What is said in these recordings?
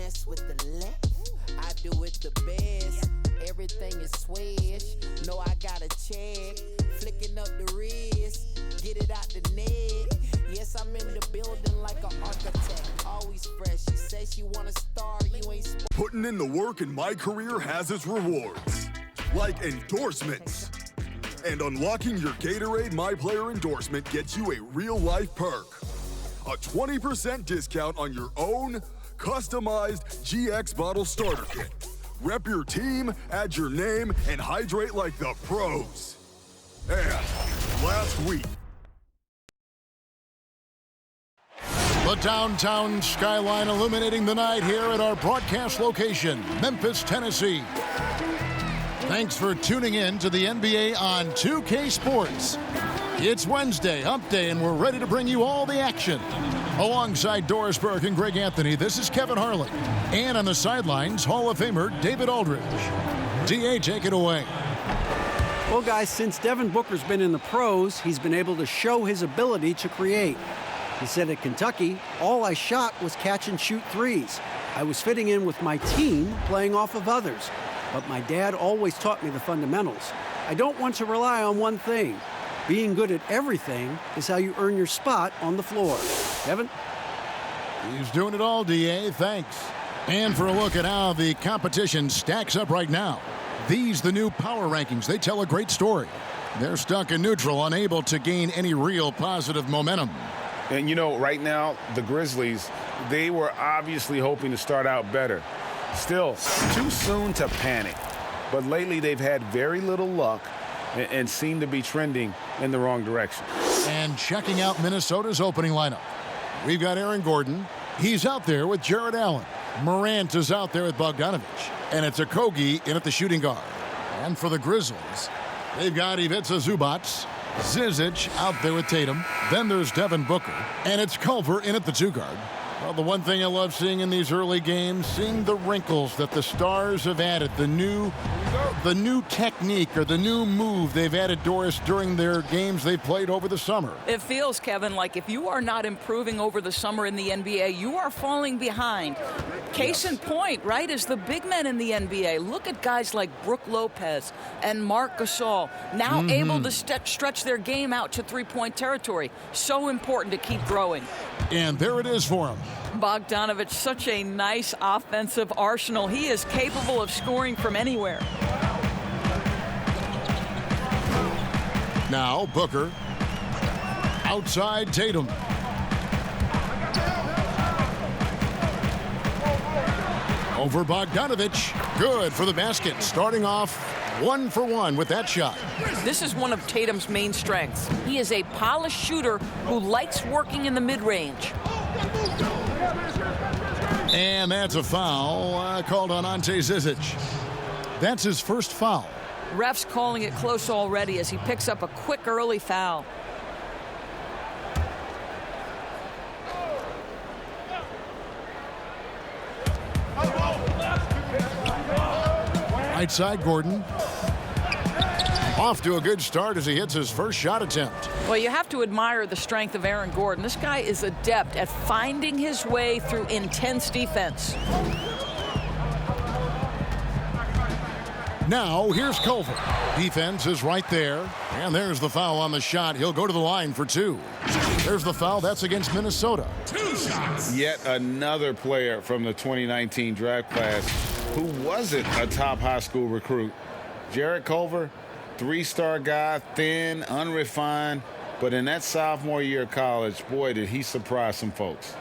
finesse with the left. I do it the best. Everything is swish. No, I got a check. Flicking up the wrist. Get it out the net. Yes, I'm in the building like an architect. Always fresh. She says she wanna star. You ain't Putting in the work in my career has its rewards, like endorsements. And unlocking your Gatorade My Player endorsement gets you a real-life perk. A 20% discount on your own customized GX bottle starter kit. Rep your team, add your name, and hydrate like the pros. And last week, the downtown skyline illuminating the night here at our broadcast location, Memphis, Tennessee. Thanks for tuning in to the NBA on 2K Sports. It's Wednesday, Hump Day, and we're ready to bring you all the action. Alongside Doris Burke and Greg Anthony, this is Kevin Harlan. And on the sidelines, Hall of Famer David Aldridge. DA, take it away. Well, guys, since Devin Booker's been in the pros, he's been able to show his ability to create. He said at Kentucky, all I shot was catch and shoot threes. I was fitting in with my team, playing off of others. But my dad always taught me the fundamentals. I don't want to rely on one thing. Being good at everything is how you earn your spot on the floor. Kevin? He's doing it all, DA. Thanks. And for a look at how the competition stacks up right now. These, the new power rankings, they tell a great story. They're stuck in neutral, unable to gain any real positive momentum. And, you know, right now, the Grizzlies, they were obviously hoping to start out better. Still, too soon to panic. But lately, they've had very little luck and seem to be trending in the wrong direction. And checking out Minnesota's opening lineup. We've got Aaron Gordon. He's out there with Jared Allen. Morant is out there with Bogdanovich. And it's Okogie in at the shooting guard. And for the Grizzlies, they've got Ivica Zubac, Zizic out there with Tatum. Then there's Devin Booker. And it's Culver in at the two guard. Well, the one thing I love seeing in these early games, seeing the wrinkles that the Stars have added, the new technique or the new move they've added, Doris, during their games they played over the summer. It feels, Kevin, like if you are not improving over the summer in the NBA, you are falling behind. Case in point, right, is the big men in the NBA. Look at guys like Brook Lopez and Marc Gasol, now able to stretch their game out to three-point territory. So important to keep growing. And there it is for him. Bogdanovich, such a nice offensive arsenal. He is capable of scoring from anywhere. Now Booker. Outside Tatum. Over Bogdanovich. Good for the basket. Starting off 1 for 1 with that shot. This is one of Tatum's main strengths. He is a polished shooter who likes working in the mid-range. And that's a foul called on Ante Zizic. That's his first foul. Ref's calling it close already as he picks up a quick early foul. Right side, Gordon. Off to a good start as he hits his first shot attempt. Well, you have to admire the strength of Aaron Gordon. This guy is adept at finding his way through intense defense. Now, here's Culver. Defense is right there. And there's the foul on the shot. He'll go to the line for 2. There's the foul. That's against Minnesota. 2 shots. Yet another player from the 2019 draft class who wasn't a top high school recruit. Jarrett Culver, 3-star guy, thin, unrefined. But in that sophomore year of college, boy, did he surprise some folks.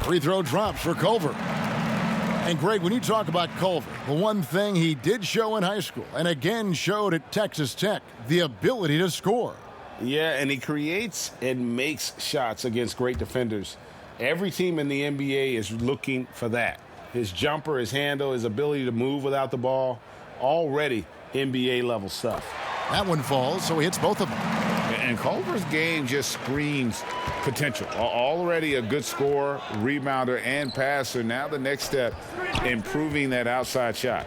Free throw drops for Culver. And Greg, when you talk about Culver, the one thing he did show in high school and again showed at Texas Tech, the ability to score. Yeah, and he creates and makes shots against great defenders. Every team in the NBA is looking for that. His jumper, his handle, his ability to move without the ball, already NBA level stuff. That one falls, so he hits both of them. And Culver's game just screams potential. Already a good scorer, rebounder, and passer. Now the next step, improving that outside shot.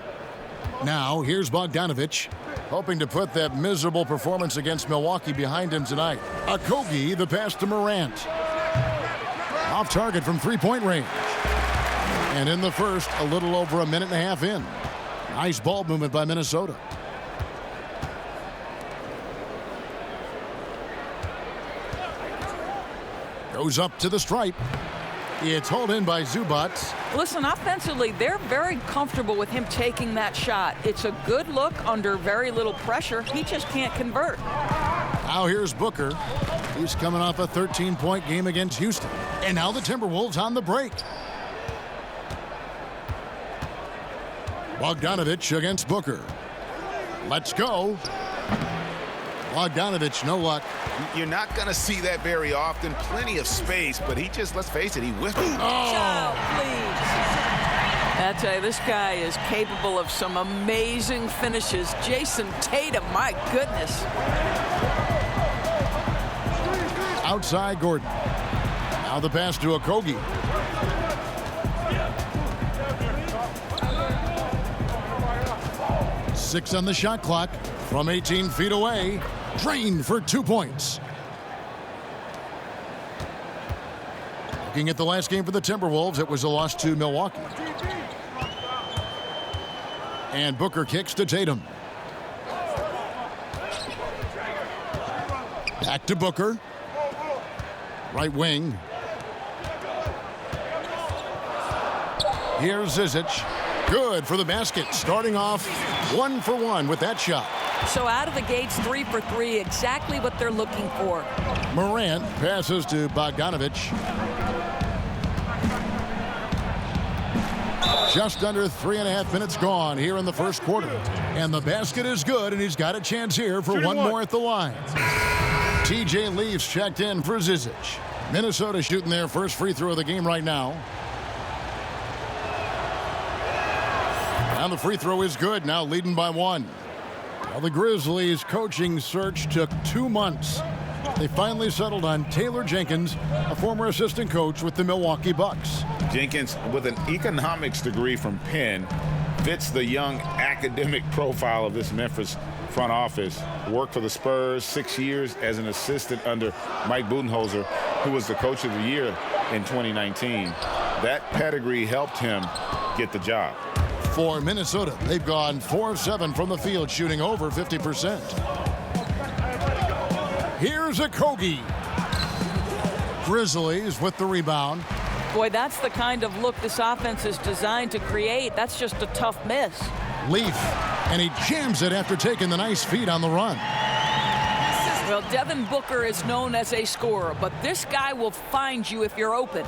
Now here's Bogdanovich, hoping to put that miserable performance against Milwaukee behind him tonight. Okogie, the pass to Morant. Off target from three-point range. And in the first, a little over a minute and a half in. Nice ball movement by Minnesota. Goes up to the stripe. It's hauled in by Zubac. Listen, offensively, they're very comfortable with him taking that shot. It's a good look under very little pressure. He just can't convert. Now here's Booker. He's coming off a 13-point game against Houston. And now the Timberwolves on the break. Bogdanovich against Booker. Let's go. Bogdanovich, no luck. You're not going to see that very often. Plenty of space, but he just, let's face it, he whiffed it. Oh, please. I tell you, this guy is capable of some amazing finishes. Jason Tatum, my goodness. Outside Gordon. Now the pass to Okogie. Six on the shot clock from 18 feet away. Drained for 2 points. Looking at the last game for the Timberwolves, it was a loss to Milwaukee. And Booker kicks to Tatum. Back to Booker. Right wing. Here's Zizic. Good for the basket. Starting off 1 for 1 with that shot. So out of the gates, 3 for 3, exactly what they're looking for. Morant passes to Bogdanovich. Just under 3.5 minutes gone here in the first quarter. And the basket is good, and he's got a chance here for one more at the line. TJ Leafs checked in for Zizic. Minnesota shooting their first free throw of the game right now. And the free throw is good, now leading by 1. Well, the Grizzlies' coaching search took 2 months. They finally settled on Taylor Jenkins, a former assistant coach with the Milwaukee Bucks. Jenkins, with an economics degree from Penn, fits the young academic profile of this Memphis front office. Worked for the Spurs 6 years as an assistant under Mike Budenholzer, who was the coach of the year in 2019. That pedigree helped him get the job. For Minnesota, they've gone 4 of 7 from the field, shooting over 50%. Here's Okogie. Grizzlies with the rebound. Boy, that's the kind of look this offense is designed to create. That's just a tough miss. Leaf, and he jams it after taking the nice feed on the run. Well, Devin Booker is known as a scorer, but this guy will find you if you're open.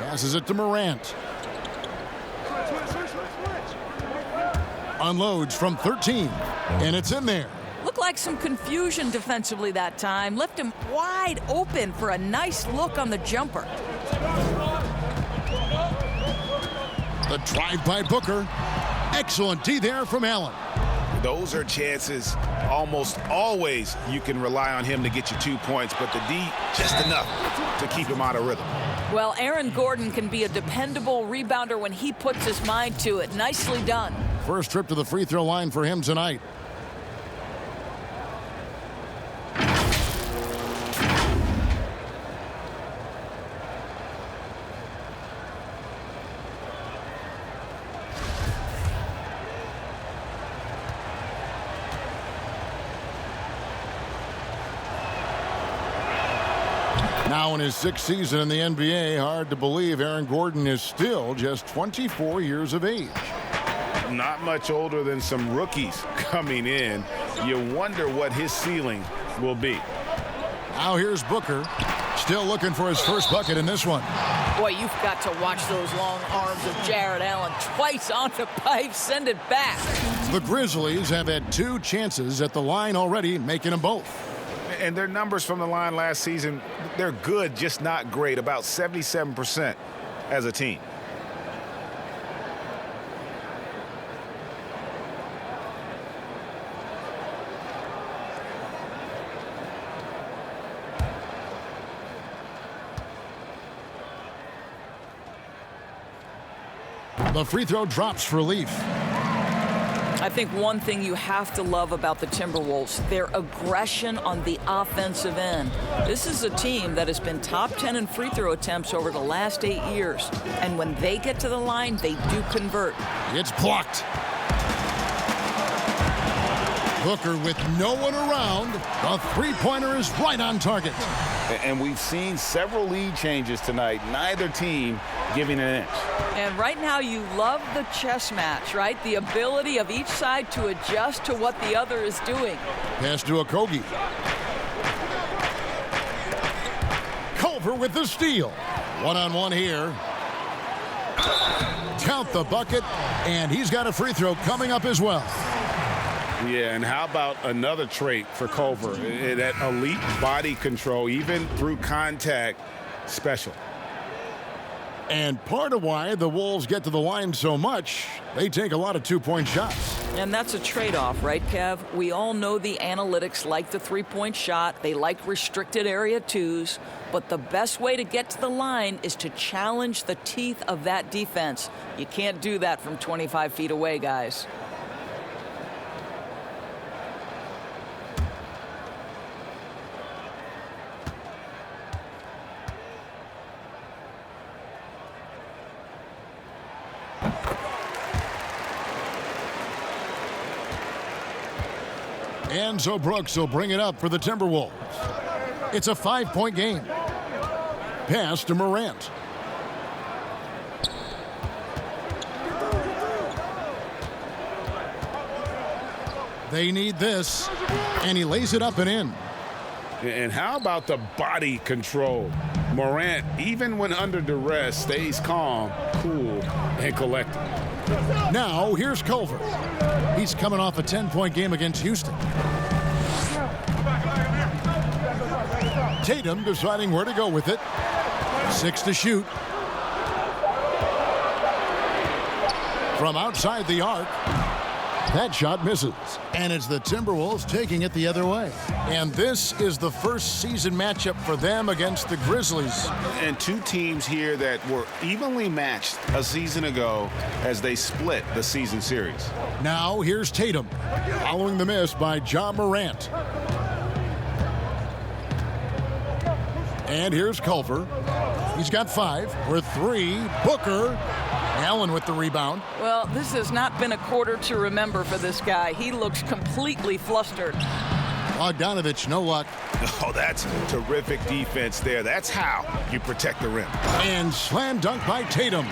Passes it to Morant. Unloads from 13, and it's in there. Looked like some confusion defensively that time. Left him wide open for a nice look on the jumper. The drive by Booker. Excellent D there from Allen. Those are chances almost always you can rely on him to get you 2 points, but the D, just enough to keep him out of rhythm. Well, Aaron Gordon can be a dependable rebounder when he puts his mind to it. Nicely done. First trip to the free throw line for him tonight. Now in his 6th season in the NBA, hard to believe Aaron Gordon is still just 24 years of age. Not much older than some rookies coming in. You wonder what his ceiling will be. Now here's Booker, still looking for his first bucket in this one. Boy, you've got to watch those long arms of Jared Allen. Twice on the pipe, send it back. The Grizzlies have had 2 chances at the line already, making them both. And their numbers from the line last season, they're good, just not great, about 77% as a team. The free throw drops for Leaf. I think one thing you have to love about the Timberwolves, their aggression on the offensive end. This is a team that has been top 10 in free throw attempts over the last 8 years. And when they get to the line, they do convert. It's blocked. Booker with no one around. The three-pointer is right on target. And we've seen several lead changes tonight. Neither team giving an inch. And right now you love the chess match, right? The ability of each side to adjust to what the other is doing. Pass to Okogie. Culver with the steal. One-on-one here. Count the bucket, and he's got a free throw coming up as well. Yeah, and how about another trait for Culver? That elite body control, even through contact, special. And part of why the Wolves get to the line so much, they take a lot of two-point shots. And that's a trade-off, right, Kev? We all know the analytics like the three-point shot. They like restricted area twos. But the best way to get to the line is to challenge the teeth of that defense. You can't do that from 25 feet away, guys. And so Brooks will bring it up for the Timberwolves. It's a 5-point game. Pass to Morant. They need this, and he lays it up and in. And how about the body control? Morant, even when under duress, stays calm, cool, and collected. Now, here's Culver. He's coming off a 10-point game against Houston. Tatum deciding where to go with it. 6 to shoot. From outside the arc. That shot misses. And it's the Timberwolves taking it the other way. And this is the first season matchup for them against the Grizzlies. And two teams here that were evenly matched a season ago as they split the season series. Now here's Tatum, following the miss by Ja Morant. And here's Culver. He's got 5 for 3. Booker. Allen with the rebound. Well, this has not been a quarter to remember for this guy. He looks completely flustered. Bogdanovich, no luck. Oh, that's terrific defense there. That's how you protect the rim. And slam dunk by Tatum.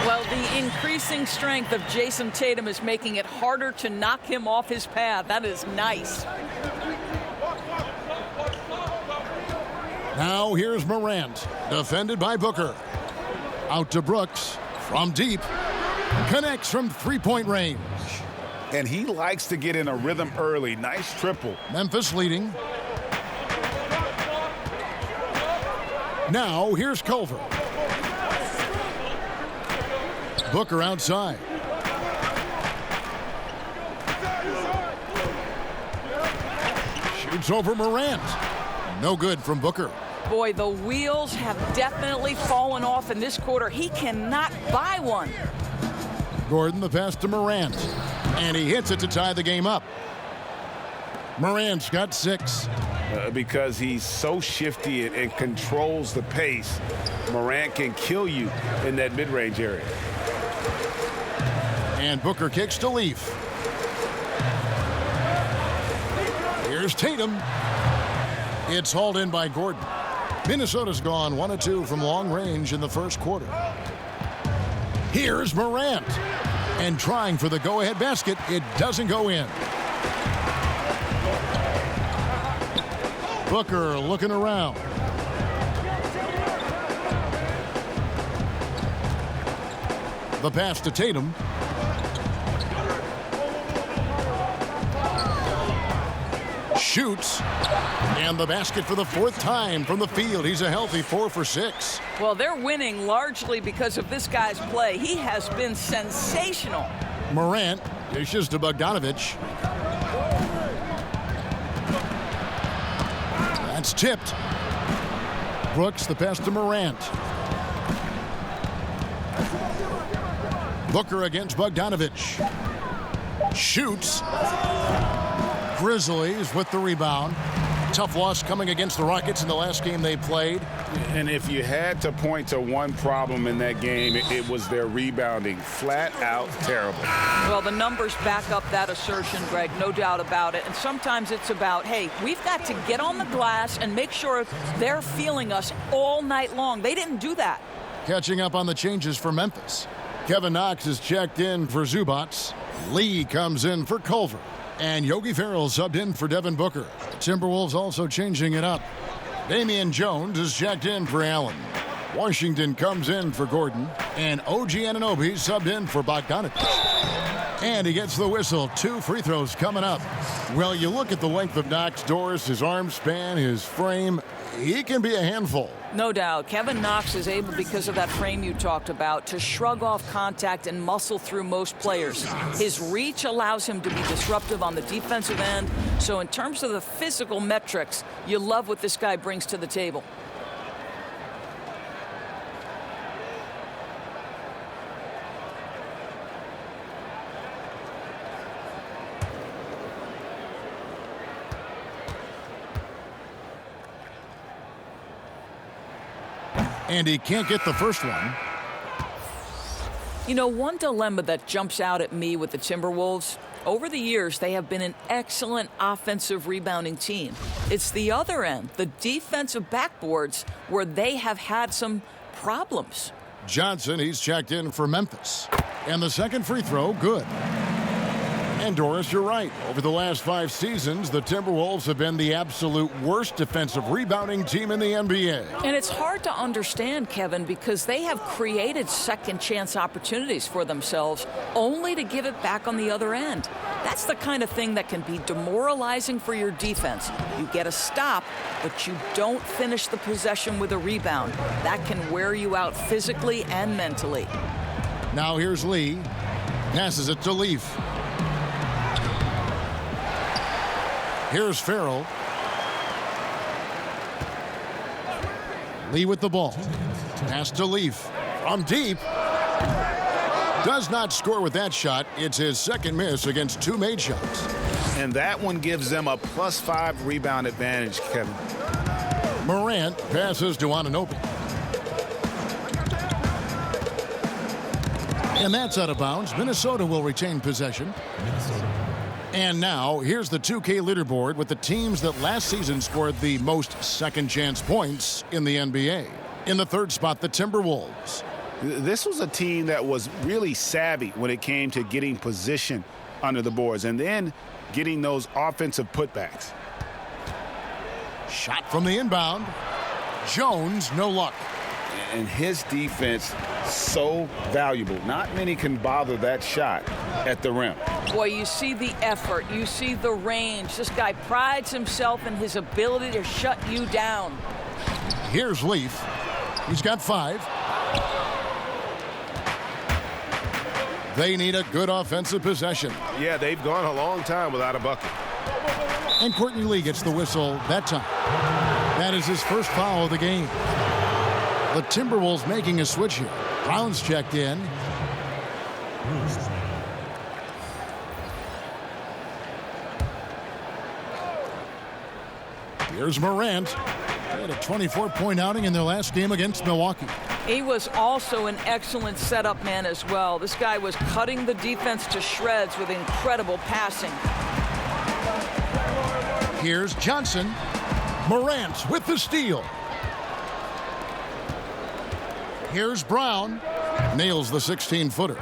Well, the increasing strength of Jason Tatum is making it harder to knock him off his path. That is nice. Now here's Morant, defended by Booker. Out to Brooks. From deep, connects from three-point range. And he likes to get in a rhythm early. Nice triple. Memphis leading. Now, here's Culver. Booker outside. Shoots over Morant. No good from Booker. Boy, the wheels have definitely fallen off in this quarter. He cannot buy one. Gordon, the pass to Morant. And he hits it to tie the game up. Morant's got 6. Because he's so shifty and controls the pace, Morant can kill you in that mid-range area. And Booker kicks to Leaf. Here's Tatum. It's hauled in by Gordon. Minnesota's gone 1 of 2 from long range in the first quarter. Here's Morant. And trying for the go-ahead basket, it doesn't go in. Booker looking around. The pass to Tatum. Shoots. And the basket for the 4th time from the field. He's a healthy 4 for 6. Well, they're winning largely because of this guy's play. He has been sensational. Morant dishes to Bogdanovich. That's tipped. Brooks, the pass to Morant. Booker against Bogdanovich. Shoots. Grizzlies with the rebound. Tough loss coming against the Rockets in the last game they played. And if you had to point to one problem in that game, it was their rebounding. Flat out terrible. Well, the numbers back up that assertion, Greg, no doubt about it. And sometimes it's about, hey, we've got to get on the glass and make sure they're feeling us all night long. They didn't do that. Catching up on the changes for Memphis. Kevin Knox is checked in for Zubats. Lee comes in for Culver. And Yogi Ferrell subbed in for Devin Booker. Timberwolves also changing it up. Damian Jones is checked in for Allen. Washington comes in for Gordon. And OG Anunoby subbed in for Bogdanovich. And he gets the whistle. 2 free throws coming up. Well, you look at the length of Knox, Doris, his arm span, his frame. He can be a handful. No doubt. Kevin Knox is able, because of that frame you talked about, to shrug off contact and muscle through most players. His reach allows him to be disruptive on the defensive end. So in terms of the physical metrics, you love what this guy brings to the table. And he can't get the first one. You know, one dilemma that jumps out at me with the Timberwolves, over the years, they have been an excellent offensive rebounding team. It's the other end, the defensive backboards, where they have had some problems. Johnson, he's checked in for Memphis. And the second free throw, good. And Doris, you're right. Over the last 5 seasons, the Timberwolves have been the absolute worst defensive rebounding team in the NBA. And it's hard to understand, Kevin, because they have created second chance opportunities for themselves only to give it back on the other end. That's the kind of thing that can be demoralizing for your defense. You get a stop, but you don't finish the possession with a rebound. That can wear you out physically and mentally. Now here's Lee. Passes it to Leaf. Here's Ferrell. Lee with the ball. Pass to Leaf. From deep. Does not score with that shot. It's his second miss against 2 made shots. And that one gives them a +5 rebound advantage, Kevin. Morant passes to Anunoby. And that's out of bounds. Minnesota will retain possession. And now, here's the 2K leaderboard with the teams that last season scored the most second-chance points in the NBA. In the 3rd spot, the Timberwolves. This was a team that was really savvy when it came to getting position under the boards and then getting those offensive putbacks. Shot from the inbound. Jones, no luck. And his defense, so valuable. Not many can bother that shot at the rim. Boy, you see the effort. You see the range. This guy prides himself in his ability to shut you down. Here's Leaf. He's got 5. They need a good offensive possession. Yeah, they've gone a long time without a bucket. And Courtney Lee gets the whistle that time. That is his first foul of the game. The Timberwolves making a switch here. Brown's checked in. Here's Morant. They had a 24-point outing in their last game against Milwaukee. He was also an excellent setup man as well. This guy was cutting the defense to shreds with incredible passing. Here's Johnson. Morant with the steal. Here's Brown. Nails the 16-footer.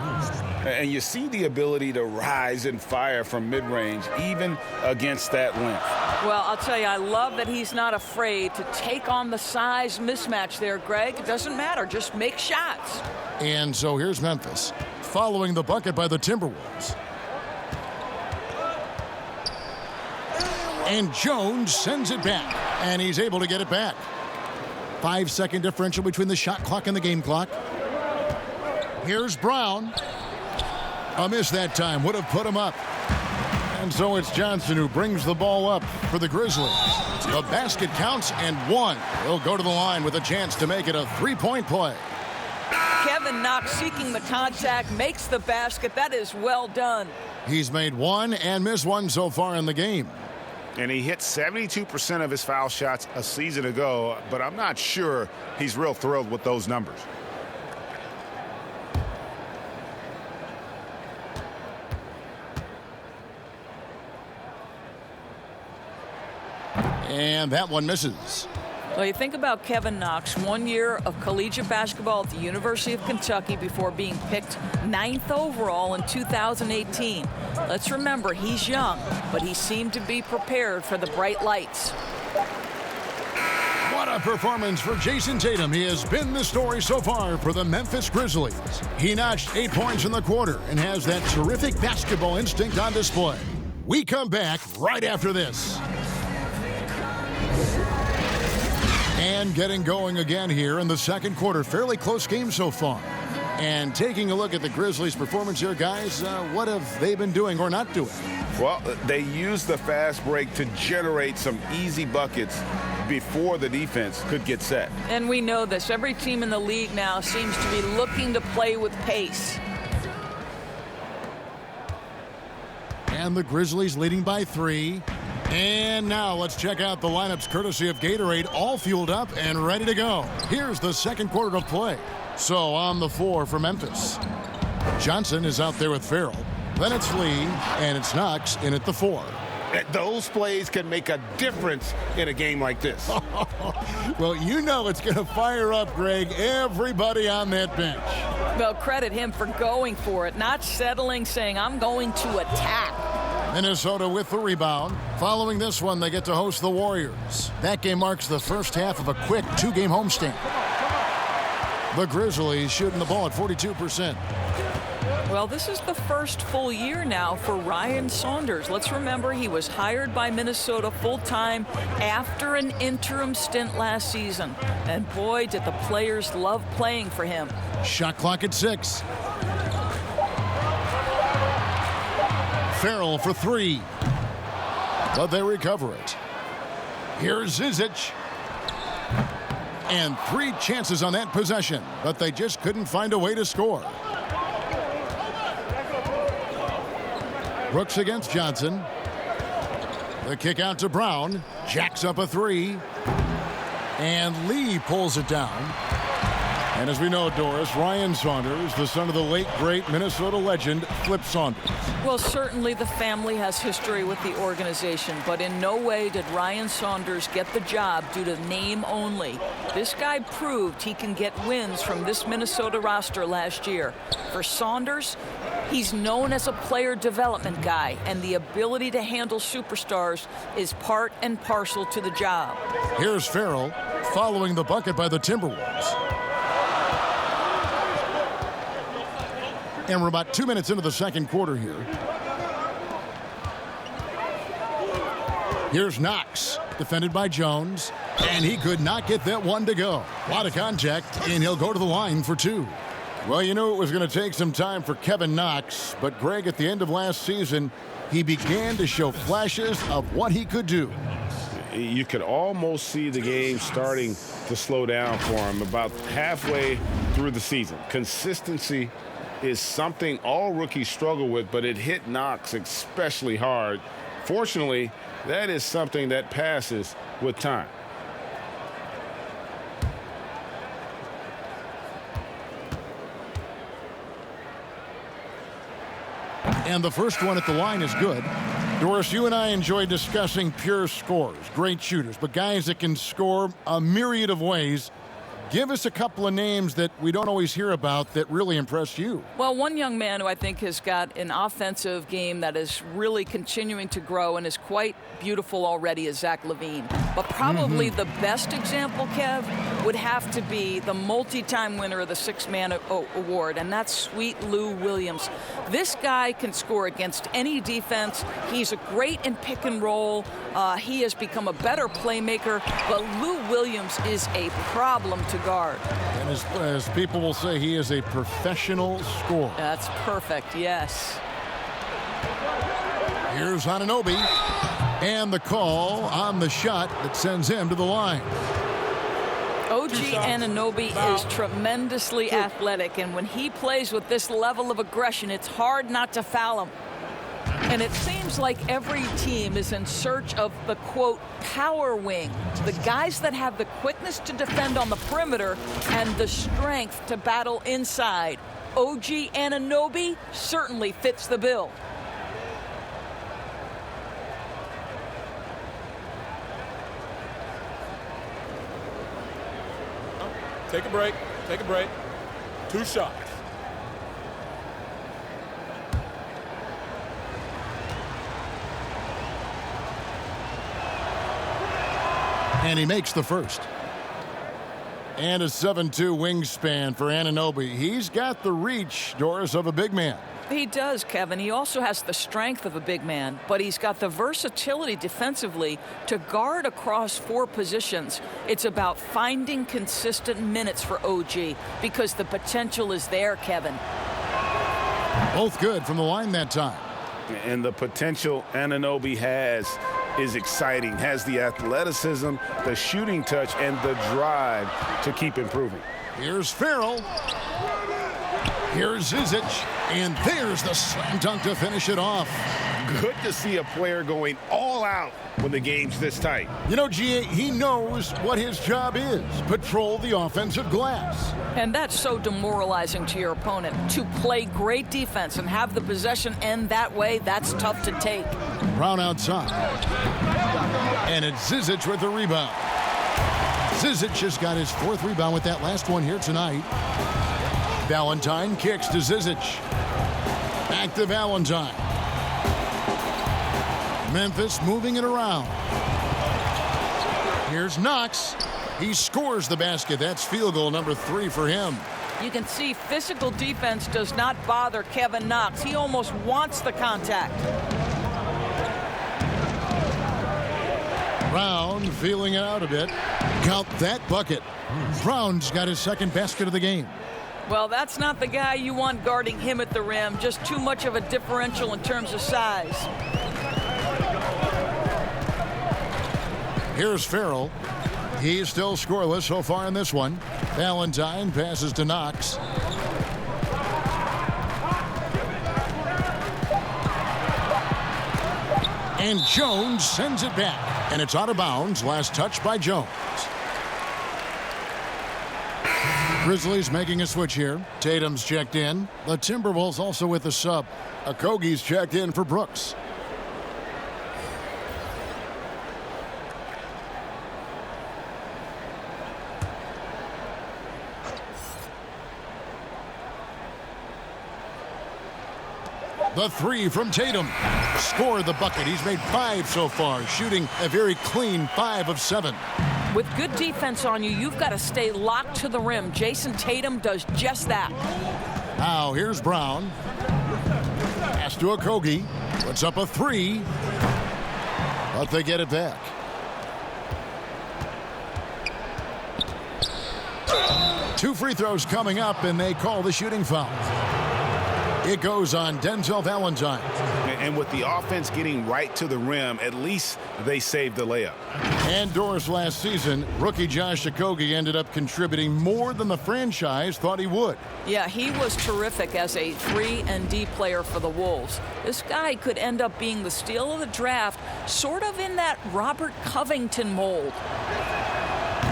And you see the ability to rise and fire from mid-range, even against that length. Well, I'll tell you, I love that he's not afraid to take on the size mismatch there, Greg. It doesn't matter. Just make shots. And so here's Memphis, following the bucket by the Timberwolves. And Jones sends it back, and he's able to get it back. 5-second differential between the shot clock and the game clock. Here's Brown. A miss that time would have put him up. And so it's Johnson who brings the ball up for the Grizzlies. The basket counts and 1. He'll go to the line with a chance to make it a 3-point play. Kevin, Kevin Knox seeking the contact, makes the basket. That is well done. He's made one and missed one so far in the game. And he hit 72% of his foul shots a season ago, but I'm not sure he's real thrilled with those numbers. And that one misses. Well, you think about Kevin Knox, 1 year of collegiate basketball at the University of Kentucky before being picked 9th overall in 2018. Let's remember, he's young, but he seemed to be prepared for the bright lights. What a performance for Jason Tatum. He has been the story so far for the Memphis Grizzlies. He notched 8 points in the quarter and has that terrific basketball instinct on display. We come back right after this. And getting going again here in the second quarter. Fairly close game so far. And taking a look at the Grizzlies' performance here, guys, what have they been doing or not doing? Well, they used the fast break to generate some easy buckets before the defense could get set. And we know this. Every team in the league now seems to be looking to play with pace. And the Grizzlies leading by 3. And now let's check out the lineups courtesy of Gatorade, all fueled up and ready to go. Here's the second quarter of play. So on the floor for Memphis, Johnson is out there with Farrell. Then it's Lee, and it's Knox in at the 4. Those plays can make a difference in a game like this. Well, you know it's going to fire up, Greg, everybody on that bench. Well, credit him for going for it, not settling, saying, I'm going to attack. Minnesota with the rebound. Following this one, they get to host the Warriors. That game marks the first half of a quick 2-game homestand. The Grizzlies shooting the ball at 42%. Well, this is the first full year now for Ryan Saunders. Let's remember he was hired by Minnesota full-time after an interim stint last season. And boy, did the players love playing for him. Shot clock at 6. Farrell for 3. But they recover it. Here's Zizic. And 3 chances on that possession, but they just couldn't find a way to score. Brooks against Johnson. The kick out to Brown. Jacks up a 3. And Lee pulls it down. And as we know, Doris, Ryan Saunders, the son of the late, great Minnesota legend, Flip Saunders. Well, certainly the family has history with the organization, but in no way did Ryan Saunders get the job due to name only. This guy proved he can get wins from this Minnesota roster last year. For Saunders, he's known as a player development guy, and the ability to handle superstars is part and parcel to the job. Here's Farrell following the bucket by the Timberwolves. And we're about 2 minutes into the second quarter here. Here's Knox, defended by Jones, and he could not get that one to go. A lot of contact, and he'll go to the line for 2. Well, you knew it was going to take some time for Kevin Knox, but Greg, at the end of last season, he began to show flashes of what he could do. You could almost see the game starting to slow down for him about halfway through the season. Consistency is something all rookies struggle with, but it hit Knox especially hard. Fortunately, that is something that passes with time. And the first one at the line is good. Doris, you and I enjoy discussing pure scorers, great shooters, but guys that can score a myriad of ways. Give us a couple of names that we don't always hear about that really impressed you. Well, one young man who I think has got an offensive game that is really continuing to grow and is quite beautiful already is Zach LaVine. But probably the best example, Kev, would have to be the multi-time winner of the Six-Man Award, and that's Sweet Lou Williams. This guy can score against any defense. He's a great in pick and roll. He has become a better playmaker, but Lou Williams is a problem to guard. And as people will say, he is a professional scorer. That's perfect, yes. Here's Anunoby, and the call on the shot that sends him to the line. OG Anunoby is tremendously athletic, and when he plays with this level of aggression, it's hard not to foul him. And it seems like every team is in search of the, quote, power wing, the guys that have the quickness to defend on the perimeter and the strength to battle inside. OG Anunoby certainly fits the bill. Take a break. Take a break. 2 shots. And he makes the first. And a 7'2" wingspan for Anunoby. He's got the reach, Doris, of a big man. He does, Kevin. He also has the strength of a big man, but he's got the versatility defensively to guard across 4 positions. It's about finding consistent minutes for OG because the potential is there, Kevin. Both good from the line that time. And the potential Anunoby has is exciting, has the athleticism, the shooting touch, and the drive to keep improving. Here's Farrell. Here's Zizic. And there's the slam dunk to finish it off. Good to see a player going all out when the game's this tight. You know, G.A., he knows what his job is. Patrol the offensive glass. And that's so demoralizing to your opponent. To play great defense and have the possession end that way, that's tough to take. Brown outside. And it's Zizic with the rebound. Zizic just got his 4th rebound with that last one here tonight. Valentine kicks to Zizic. Back to Valentine. Memphis moving it around. Here's Knox. He scores the basket. That's field goal number 3 for him. You can see physical defense does not bother Kevin Knox. He almost wants the contact. Brown feeling it out a bit. Count that bucket. Brown's got his 2nd basket of the game. Well, that's not the guy you want guarding him at the rim. Just too much of a differential in terms of size. Here's Farrell. He's still scoreless so far in this one. Valentine passes to Knox. And Jones sends it back. And it's out of bounds. Last touch by Jones. Grizzlies making a switch here. Tatum's checked in. The Timberwolves also with a sub. Okogie's checked in for Brooks. The 3 from Tatum. Scored the bucket. He's made 5 so far, shooting a very clean 5 of 7. With good defense on you, you've got to stay locked to the rim. Jason Tatum does just that. Now here's Brown. Pass to Okogie. Puts up a 3. But they get it back. Two free throws coming up, and they call the shooting foul. It goes on Denzel Valentine. And with the offense getting right to the rim, at least they saved the layup. And Doris, last season, rookie Josh Okogie ended up contributing more than the franchise thought he would. Yeah, he was terrific as a 3-and-D player for the Wolves. This guy could end up being the steal of the draft, sort of in that Robert Covington mold.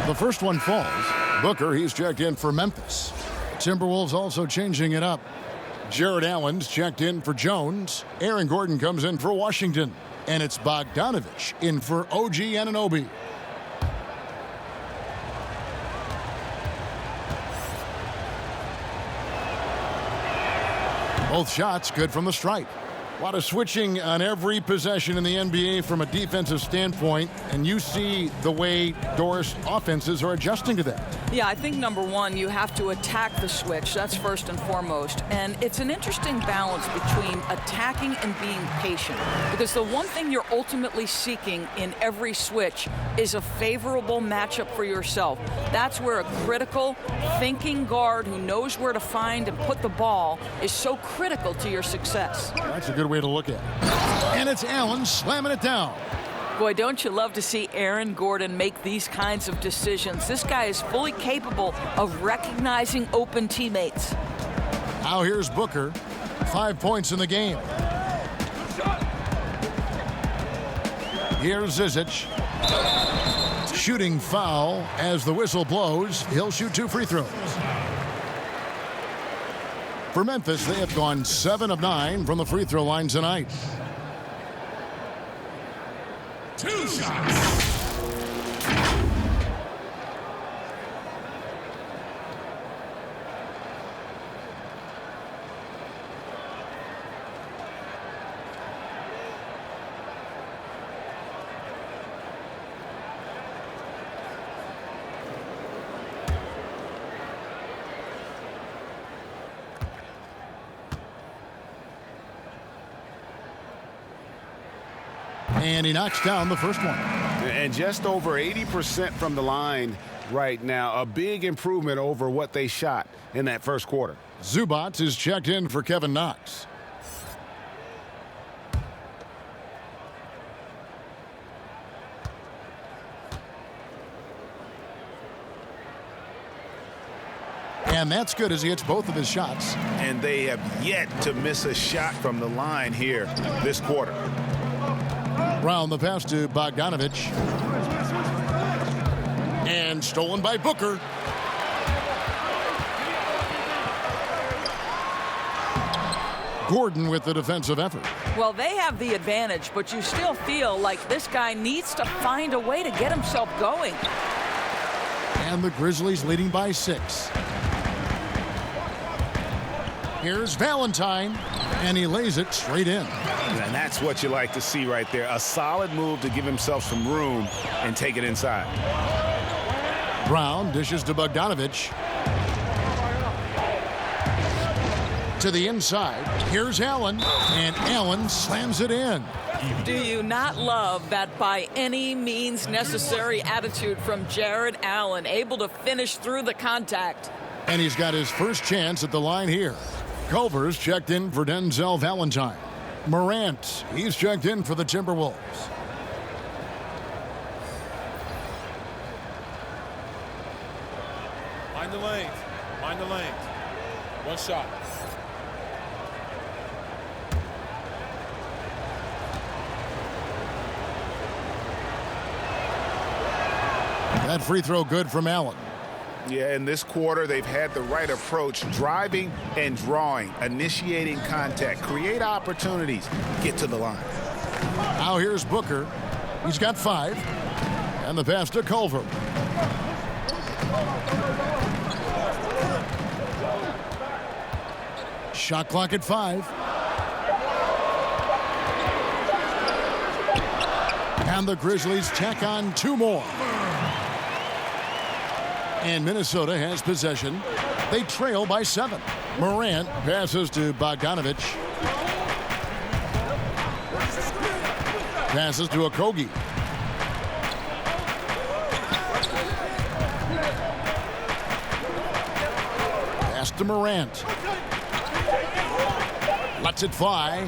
The first one falls. Booker, he's checked in for Memphis. Timberwolves also changing it up. Jared Allen's checked in for Jones. Aaron Gordon comes in for Washington. And it's Bogdanovich in for OG Anunoby. Both shots good from the stripe. A lot of switching on every possession in the NBA from a defensive standpoint, and you see the way Doris offenses are adjusting to that. Yeah, I think number one, you have to attack the switch. That's first and foremost. And it's an interesting balance between attacking and being patient. Because the one thing you're ultimately seeking in every switch is a favorable matchup for yourself. That's where a critical, thinking guard who knows where to find and put the ball is so critical to your success. That's a good way to look at it. And it's Allen slamming it down. Boy, don't you love to see Aaron Gordon make these kinds of decisions. This guy is fully capable of recognizing open teammates. Now here's Booker. 5 points in the game. Here's Zizic. Shooting foul as the whistle blows. He'll shoot 2 free throws. For Memphis, they have gone 7 of 9 from the free throw line tonight. 2 shots. And he knocks down the first one. And just over 80% from the line right now. A big improvement over what they shot in that first quarter. Zubac is checked in for Kevin Knox. And that's good as he hits both of his shots. And they have yet to miss a shot from the line here this quarter. Brown the pass to Bogdanovich. And stolen by Booker. Gordon with the defensive effort. Well, they have the advantage, but you still feel like this guy needs to find a way to get himself going. And the Grizzlies leading by 6. Here's Valentine, and he lays it straight in. And that's what you like to see right there. A solid move to give himself some room and take it inside. Brown dishes to Bogdanovich. To the inside. Here's Allen, and Allen slams it in. Do you not love that by any means necessary attitude from Jared Allen, able to finish through the contact? And he's got his first chance at the line here. Culver's checked in for Denzel Valentine. Morant, he's checked in for the Timberwolves. Mind the lanes. Mind the lanes. 1 shot. That free throw good from Allen. Yeah, in this quarter, they've had the right approach, driving and drawing, initiating contact, create opportunities, get to the line. Now here's Booker. He's got 5. And the pass to Culver. Shot clock at 5. And the Grizzlies tack on 2 more. And Minnesota has possession. They trail by 7. Morant passes to Bogdanovich. Passes to Okogie. Pass to Morant. Lets it fly.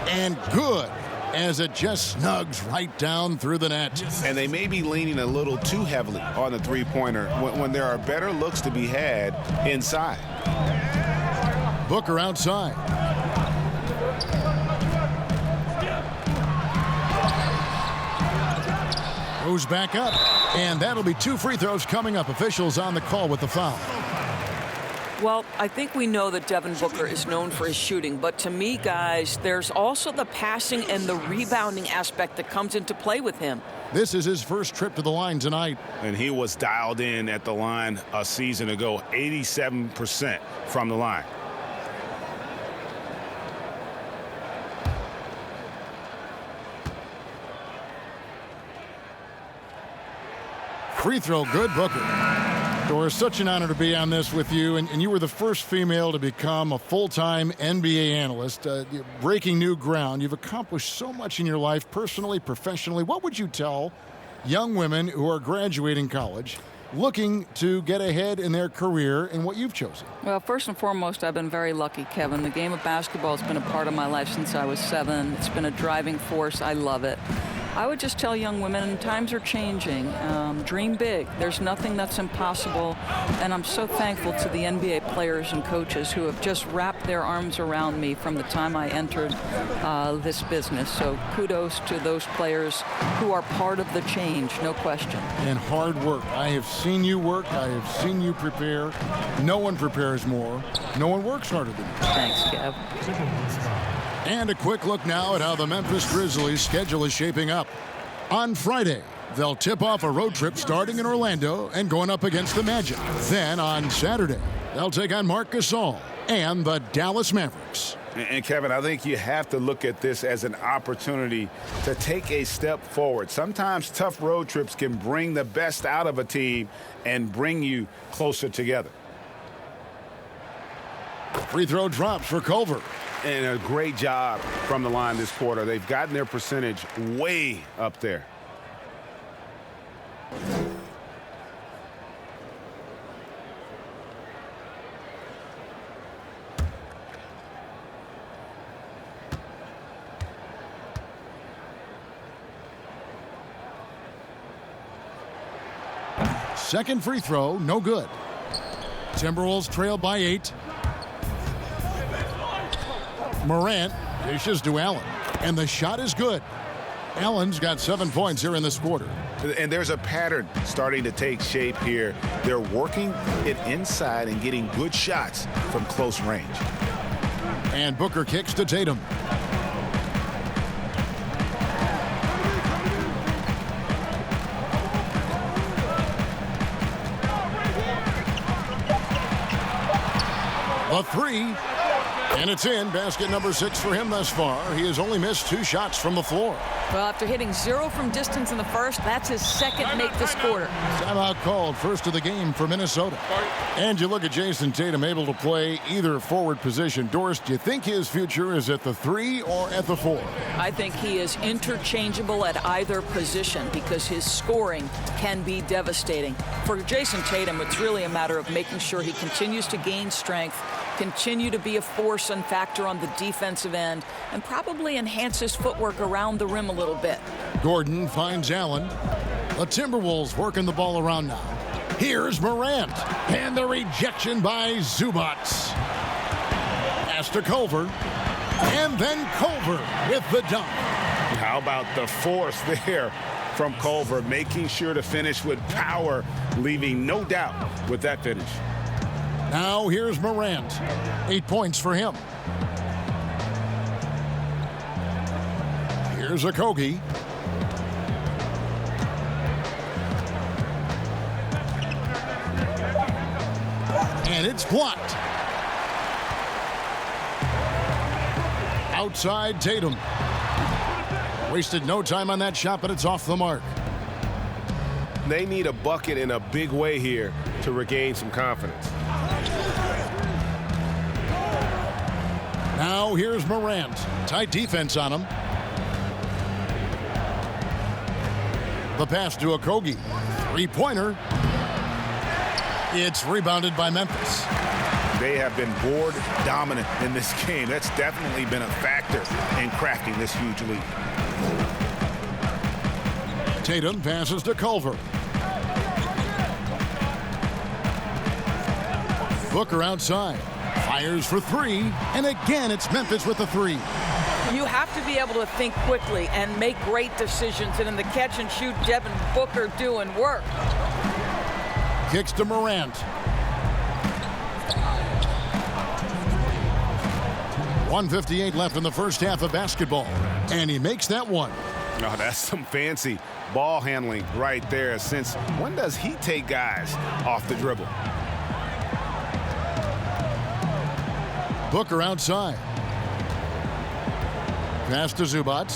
And good, as it just snugs right down through the net. And they may be leaning a little too heavily on the three-pointer when there are better looks to be had inside. Booker outside. Goes back up, and that'll be 2 free throws coming up. Officials on the call with the foul. Well, I think we know that Devin Booker is known for his shooting, but to me, guys, there's also the passing and the rebounding aspect that comes into play with him. This is his first trip to the line tonight. And he was dialed in at the line a season ago, 87% from the line. Free throw good, Booker. Doris, such an honor to be on this with you, and you were the first female to become a full-time NBA analyst, breaking new ground. You've accomplished so much in your life, personally, professionally. What would you tell young women who are graduating college, looking to get ahead in their career in what you've chosen? Well, first and foremost, I've been very lucky, Kevin. The game of basketball has been a part of my life since I was 7. It's been a driving force. I love it. I would just tell young women, times are changing. Dream big. There's nothing that's impossible. And I'm so thankful to the NBA players and coaches who have just wrapped their arms around me from the time I entered this business. So kudos to those players who are part of the change, no question. And hard work. I have seen you work. I have seen you prepare. No one prepares more. No one works harder than you. Thanks, Kev. And a quick look now at how the Memphis Grizzlies' schedule is shaping up. On Friday, they'll tip off a road trip starting in Orlando and going up against the Magic. Then on Saturday, they'll take on Marc Gasol and the Dallas Mavericks. And Kevin, I think you have to look at this as an opportunity to take a step forward. Sometimes tough road trips can bring the best out of a team and bring you closer together. Free throw drops for Culver. And a great job from the line this quarter. They've gotten their percentage way up there. Second free throw, no good. Timberwolves trail by 8. Morant dishes to Allen, and the shot is good. Allen's got 7 points here in this quarter. And there's a pattern starting to take shape here. They're working it inside and getting good shots from close range. And Booker kicks to Tatum. The three. And it's in. Basket number 6 for him thus far. He has only missed 2 shots from the floor. Well, after hitting 0 from distance in the first, that's his second make this quarter. Timeout called, first of the game for Minnesota. And you look at Jason Tatum able to play either forward position. Doris, do you think his future is at the 3 or at the 4? I think he is interchangeable at either position because his scoring can be devastating. For Jason Tatum, it's really a matter of making sure he continues to gain strength, continue to be a force and factor on the defensive end, and probably enhance his footwork around the rim a little bit. Gordon finds Allen. The Timberwolves working the ball around now. Here's Morant, and the rejection by Zubac. Pass to Culver, and then Culver with the dunk. How about the force there from Culver, making sure to finish with power, leaving no doubt with that finish. Now here's Morant. 8 points for him. Here's Okogie. And it's blocked. Outside Tatum. Wasted no time on that shot, but it's off the mark. They need a bucket in a big way here to regain some confidence. Now here's Morant. Tight defense on him. The pass to Okogie. Three-pointer. It's rebounded by Memphis. They have been board dominant in this game. That's definitely been a factor in crafting this huge lead. Tatum passes to Culver. Booker outside. Fires for 3. And again, it's Memphis with the 3. You have to be able to think quickly and make great decisions. And in the catch and shoot, Devin Booker doing work. Kicks to Morant. .158 left in the first half of basketball. And he makes that one. Oh, that's some fancy ball handling right there. Since when does he take guys off the dribble? Booker outside. Pass to Zubac.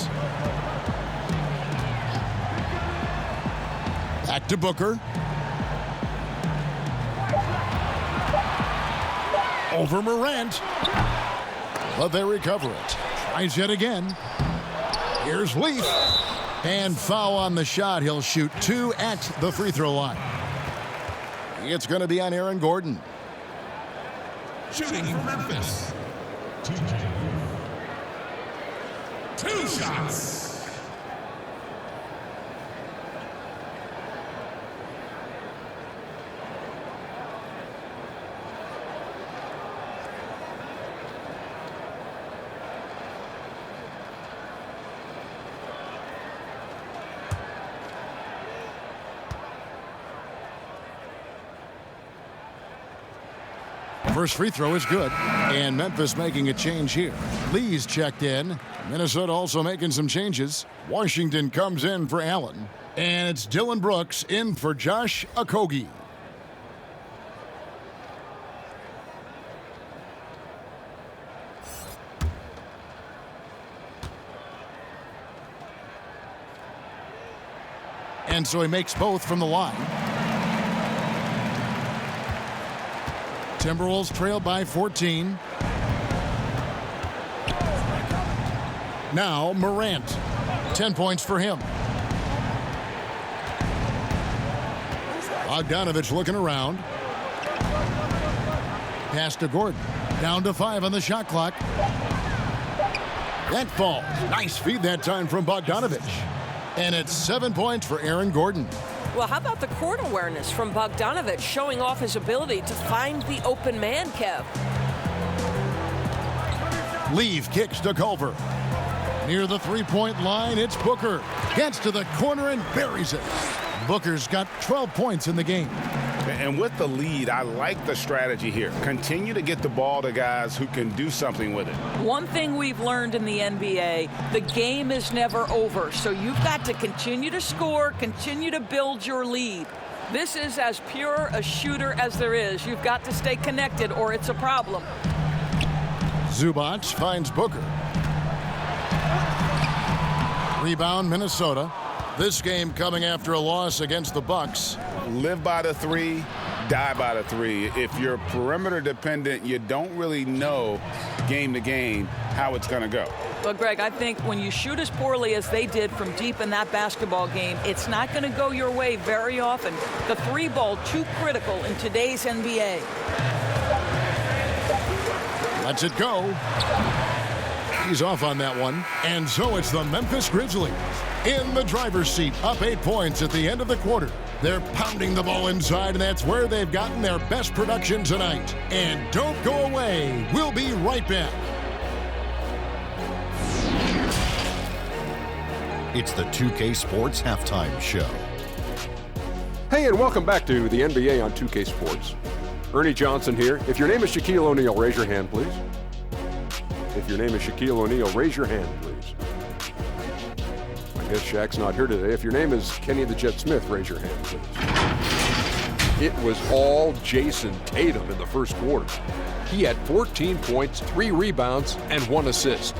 Back to Booker. Over Morant. But they recover it. Tries yet again. Here's Leaf. And foul on the shot. He'll shoot 2 at the free throw line. It's going to be on Aaron Gordon. Shooting for Memphis. 2 shots. First free throw is good. And Memphis making a change here. Lee's checked in. Minnesota also making some changes. Washington comes in for Allen. And it's Dylan Brooks in for Josh Okogie. And so he makes both from the line. Timberwolves trail by 14. Now Morant. 10 points for him. Bogdanovich looking around. Pass to Gordon. Down to 5 on the shot clock. That falls. Nice feed that time from Bogdanovich. And it's 7 points for Aaron Gordon. Well, how about the court awareness from Bogdanovich, showing off his ability to find the open man, Kev? Leave kicks to Culver. Near the three-point line, it's Booker. Gets to the corner and buries it. Booker's got 12 points in the game. And with the lead, I like the strategy here. Continue to get the ball to guys who can do something with it. One thing we've learned in the NBA, the game is never over. So you've got to continue to score, continue to build your lead. This is as pure a shooter as there is. You've got to stay connected or it's a problem. Zubac finds Booker. Rebound, Minnesota. This game coming after a loss against the Bucks. Live by the three, die by the three. If you're perimeter dependent, you don't really know game to game how it's going to go. Well, Greg, I think when you shoot as poorly as they did from deep in that basketball game, it's not going to go your way very often. The three ball, too critical in today's NBA. Lets it go. He's off on that one. And so it's the Memphis Grizzlies in the driver's seat, up 8 points at the end of the quarter. They're pounding the ball inside, and that's where they've gotten their best production tonight. And don't go away. We'll be right back. It's the 2K Sports Halftime Show. Hey, and welcome back to the NBA on 2K Sports. Ernie Johnson here. If your name is Shaquille O'Neal, raise your hand, please. If your name is Shaquille O'Neal, raise your hand, please. I guess Shaq's not here today. If your name is Kenny the Jet Smith, raise your hand, please. It was all Jason Tatum in the first quarter. He had 14 points, 3 rebounds, and 1 assist.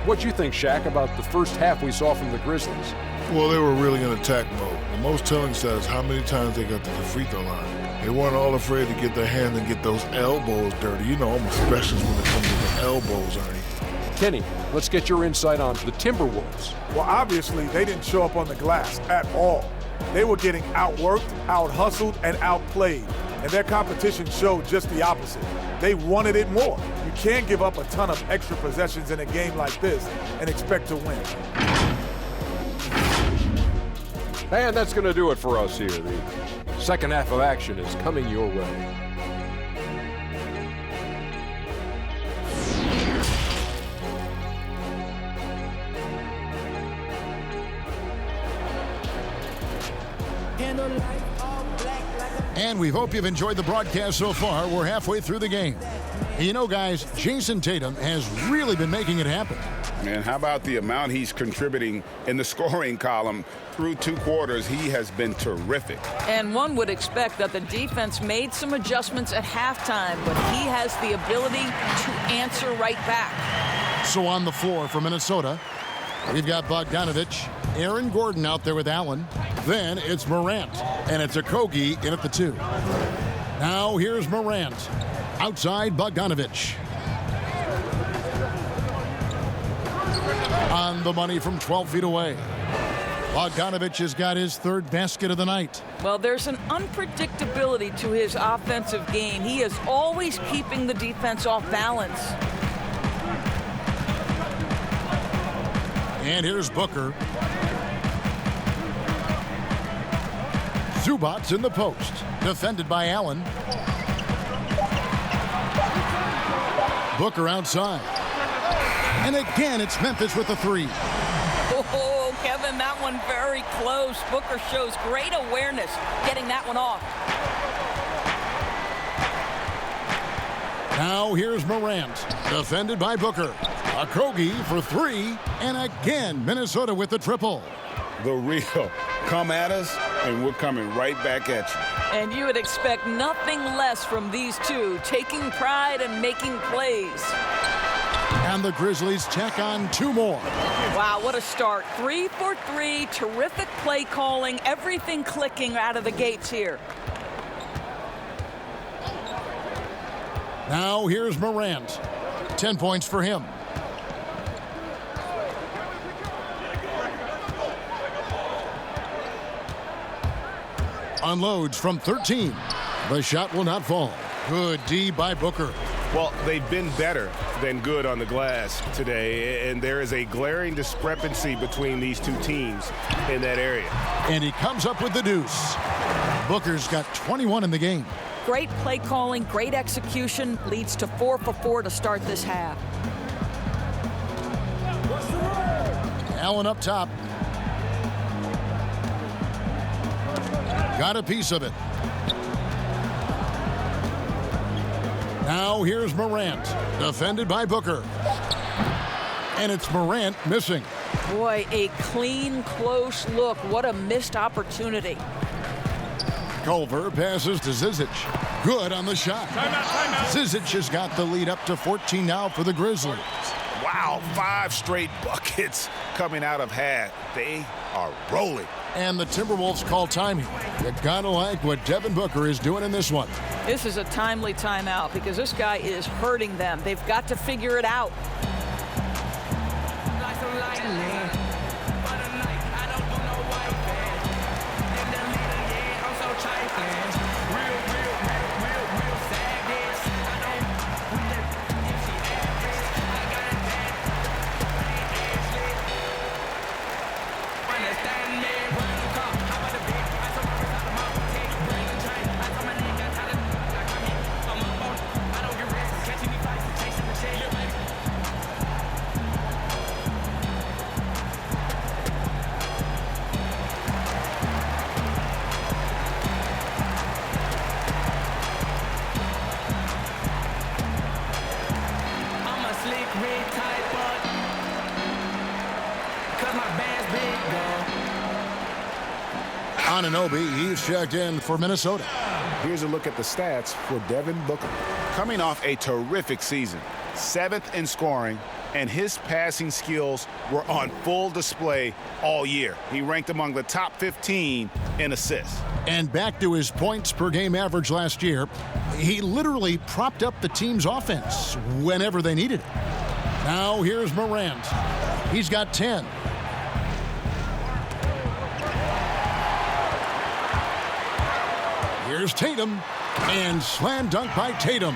What'd you think, Shaq, about the first half we saw from the Grizzlies? Well, they were really in attack mode. The most telling stat is how many times they got to the free throw line. They weren't all afraid to get their hands and get those elbows dirty. You know, I'm a specialist when it comes to the elbows, Ernie. Kenny, let's get your insight on the Timberwolves. Well, obviously, they didn't show up on the glass at all. They were getting outworked, out-hustled, and outplayed. And their competition showed just the opposite. They wanted it more. You can't give up a ton of extra possessions in a game like this and expect to win. And that's going to do it for us here. The second half of action is coming your way. And we hope you've enjoyed the broadcast so far. We're halfway through the game. And you know, guys, Jason Tatum has really been making it happen. Man, how about the amount he's contributing in the scoring column through 2 quarters? He has been terrific. And one would expect that the defense made some adjustments at halftime, but he has the ability to answer right back. So on the floor for Minnesota, we've got Bogdanovich, Aaron Gordon out there with Allen. Then it's Morant, and it's Okogie in at the 2. Now here's Morant. Outside Bogdanovich. On the money from 12 feet away. Bogdanovich has got his 3rd basket of the night. Well, there's an unpredictability to his offensive game. He is always keeping the defense off balance. And here's Booker. Zubac in the post. Defended by Allen. Booker outside. And again, it's Memphis with the 3. Oh, Kevin, that one very close. Booker shows great awareness getting that one off. Now here's Morant, defended by Booker. Okogie for three, and again, Minnesota with the triple. The real. Come at us, and we're coming right back at you. And you would expect nothing less from these two, taking pride and making plays. And the Grizzlies check on two more. Wow, what a start. 3 for 3, terrific play calling, everything clicking out of the gates here. Now here's Morant. 10 points for him. Unloads from 13. The shot will not fall. Good D by Booker. Well, they've been better than good on the glass today, and there is a glaring discrepancy between these two teams in that area. And he comes up with the deuce. Booker's got 21 in the game. Great play calling, great execution, leads to 4 for 4 to start this half. Allen up top. Got a piece of it. Now here's Morant, defended by Booker. And it's Morant missing. Boy, a clean, close look. What a missed opportunity. Culver passes to Zizic. Good on the shot. Timeout. Zizic has got the lead up to 14 now for the Grizzlies. Wow, 5 straight buckets coming out of half. They are rolling. And the Timberwolves call time here. You gotta like what Devin Booker is doing in this one. This is a timely timeout because this guy is hurting them. They've got to figure it out. Anunoby, he's checked in for Minnesota. Here's a look at the stats for Devin Booker. Coming off a terrific season, 7th in scoring, and his passing skills were on full display all year. He ranked among the top 15 in assists. And back to his points per game average last year, he literally propped up the team's offense whenever they needed it. Now here's Morant. He's got 10. Here's Tatum, and slam dunk by Tatum.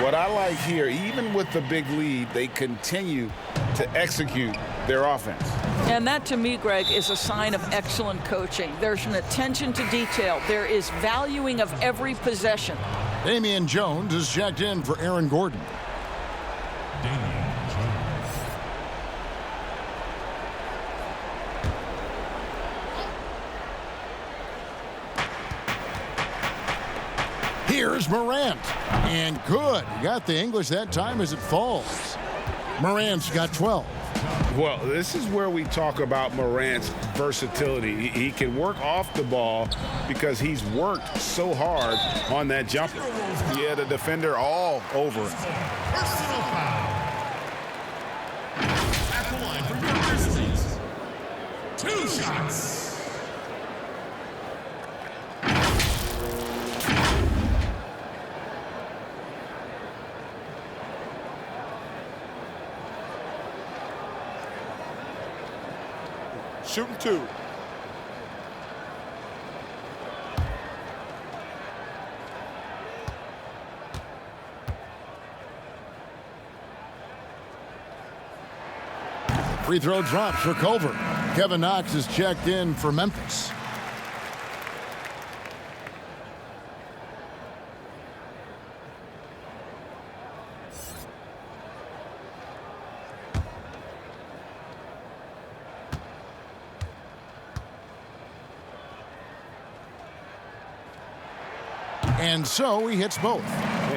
What I like here, even with the big lead, they continue to execute their offense. And that, to me, Greg, is a sign of excellent coaching. There's an attention to detail. There is valuing of every possession. Damian Jones is checked in for Aaron Gordon. Here's Morant. And good. He got the English that time as it falls. Morant's got 12. Well, this is where we talk about Morant's versatility. He can work off the ball because he's worked so hard on that jumper. He had a defender all over him. Personal foul. At the line for your Grizzlies. 2 shots. Shooting 2. Free throw drops for Culver. Kevin Knox is checked in for Memphis. And so he hits both.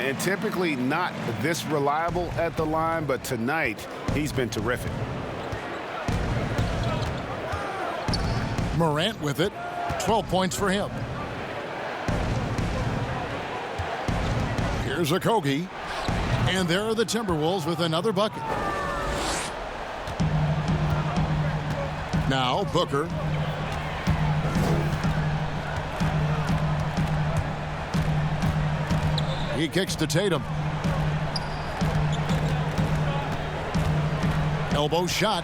And typically not this reliable at the line, but tonight he's been terrific. Morant with it. 12 points for him. Here's Okogie. And there are the Timberwolves with another bucket. Now Booker. He kicks to Tatum. Elbow shot.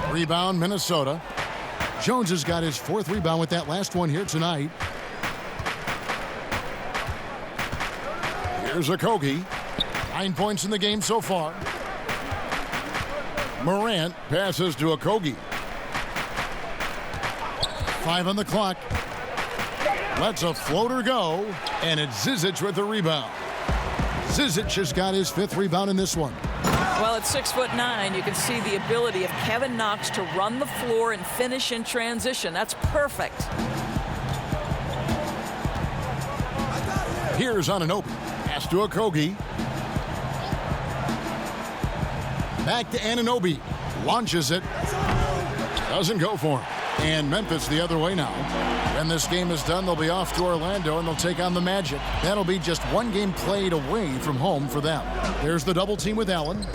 Rebound, Minnesota. Jones has got his 4th rebound with that last one here tonight. Here's Okogie. 9 points in the game so far. Morant passes to Okogie. 5 on the clock. Lets a floater go, and it's Zizic with the rebound. Zizic has got his 5th rebound in this one. Well, at 6'9", you can see the ability of Kevin Knox to run the floor and finish in transition. That's perfect. Here's Anunoby. Pass to Okogie. Back to Anunoby. Launches it. Doesn't go for him. And Memphis the other way now. When this game is done, they'll be off to Orlando, and they'll take on the Magic. That'll be just one game played away from home for them. There's the double team with Allen.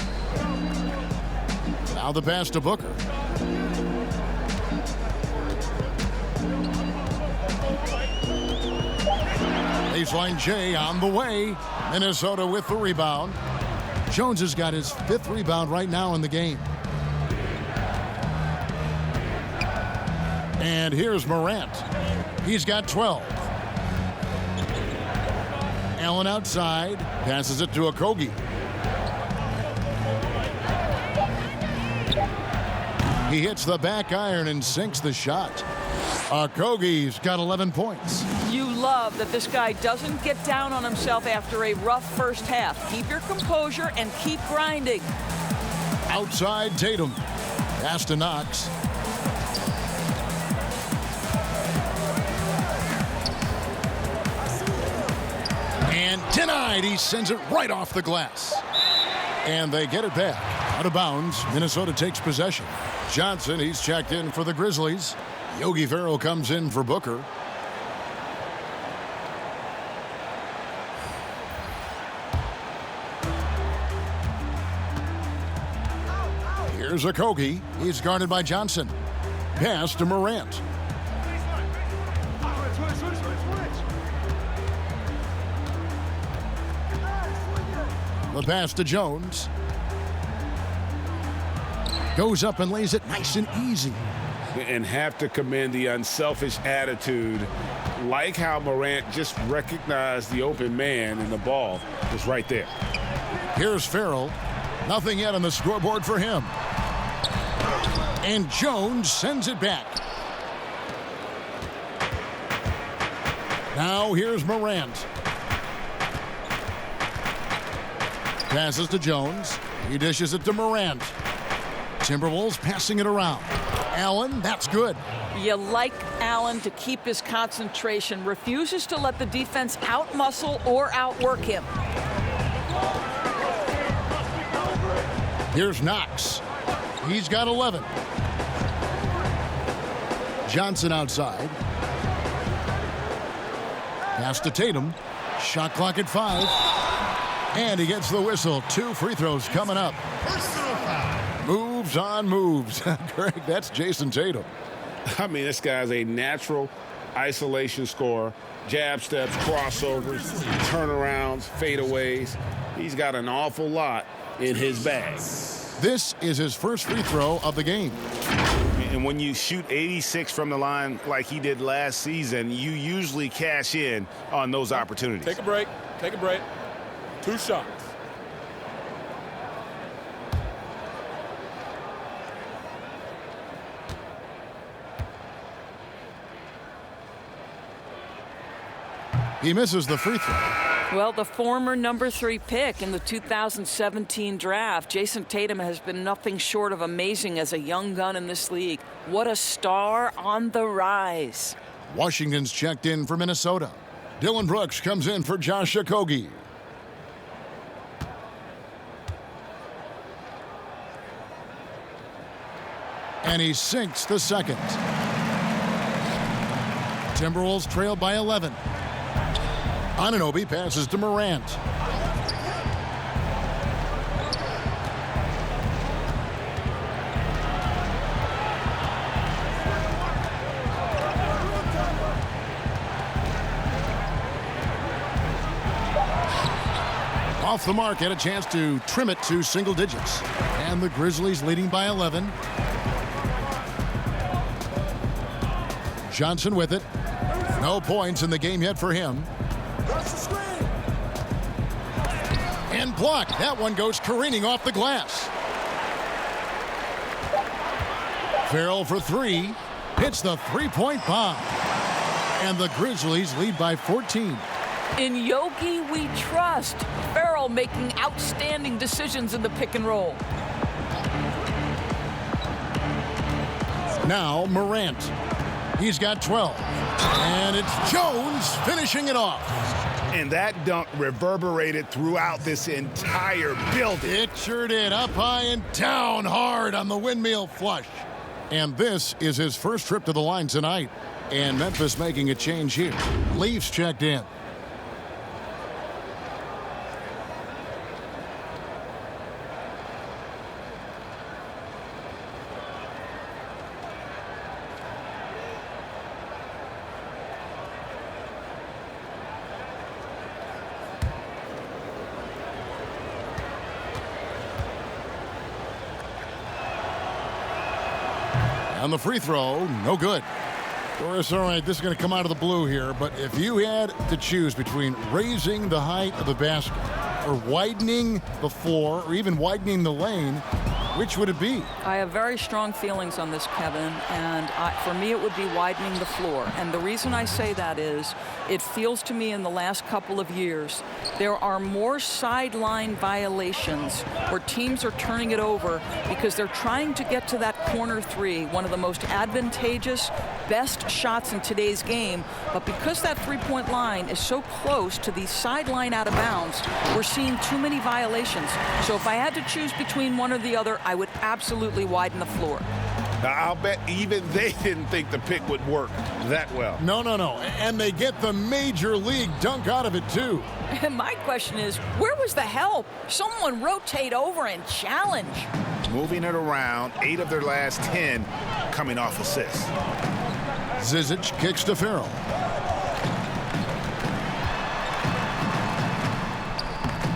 Now the pass to Booker. Baseline J on the way. Minnesota with the rebound. Jones has got his 5th rebound right now in the game. And here's Morant. He's got 12. Allen outside. Passes it to Okogie. He hits the back iron and sinks the shot. Okogie's got 11 points. You love that this guy doesn't get down on himself after a rough first half. Keep your composure and keep grinding. Outside Tatum. Pass to Knox. And denied. He sends it right off the glass. And they get it back. Out of bounds. Minnesota takes possession. Johnson, he's checked in for the Grizzlies. Yogi Ferrell comes in for Booker. Here's Okogie. He's guarded by Johnson. Pass to Morant. The pass to Jones. Goes up and lays it nice and easy. And have to commend the unselfish attitude, like how Morant just recognized the open man and the ball was right there. Here's Ferrell. Nothing yet on the scoreboard for him. And Jones sends it back. Now here's Morant. Passes to Jones. He dishes it to Morant. Timberwolves passing it around. Allen, that's good. You like Allen to keep his concentration. Refuses to let the defense outmuscle or outwork him. Here's Knox. He's got 11. Johnson outside. Pass to Tatum. Shot clock at 5. And he gets the whistle. 2 free throws coming up. Moves on moves. Greg, that's Jason Tatum. I mean, this guy's a natural isolation scorer. Jab steps, crossovers, turnarounds, fadeaways. He's got an awful lot in his bag. This is his first free throw of the game. And when you shoot 86 from the line like he did last season, you usually cash in on those opportunities. Take a break. Take a break. 2 shots. He misses the free throw. Well, the former number 3 pick in the 2017 draft, Jason Tatum has been nothing short of amazing as a young gun in this league. What a star on the rise. Washington's checked in for Minnesota. Dylan Brooks comes in for Josh Okogie. And he sinks the second. Timberwolves trail by 11. Anunoby passes to Morant. Off the mark, had a chance to trim it to single digits. And the Grizzlies leading by 11. Johnson with it. No points in the game yet for him. And blocked. That one goes careening off the glass. Farrell for three. Hits the three-point bomb. And the Grizzlies lead by 14. In Yogi, we trust. Farrell making outstanding decisions in the pick and roll. Now Morant. He's got 12. And it's Jones finishing it off. And that dunk reverberated throughout this entire building. It sure did. Up high and down hard on the windmill flush. And this is his first trip to the line tonight. And Memphis making a change here. Leafs checked in. On the free throw, no good. Doris, all right, this is going to come out of the blue here, but if you had to choose between raising the height of the basket or widening the floor or even widening the lane, which would it be? I have very strong feelings on this, Kevin, and for me it would be widening the floor. And the reason I say that is it feels to me in the last couple of years there are more sideline violations where teams are turning it over because they're trying to get to that corner three, one of the most advantageous, best shots in today's game. But because that three-point line is so close to the sideline out of bounds, we're seeing too many violations. So if I had to choose between one or the other, I would absolutely widen the floor. Now, I'll bet even they didn't think the pick would work that well. No. And they get the major league dunk out of it, too. And my question is, where was the help? Someone rotate over and challenge. Moving it around, 8 of their last 10 coming off assists. Zizic kicks to Farrell.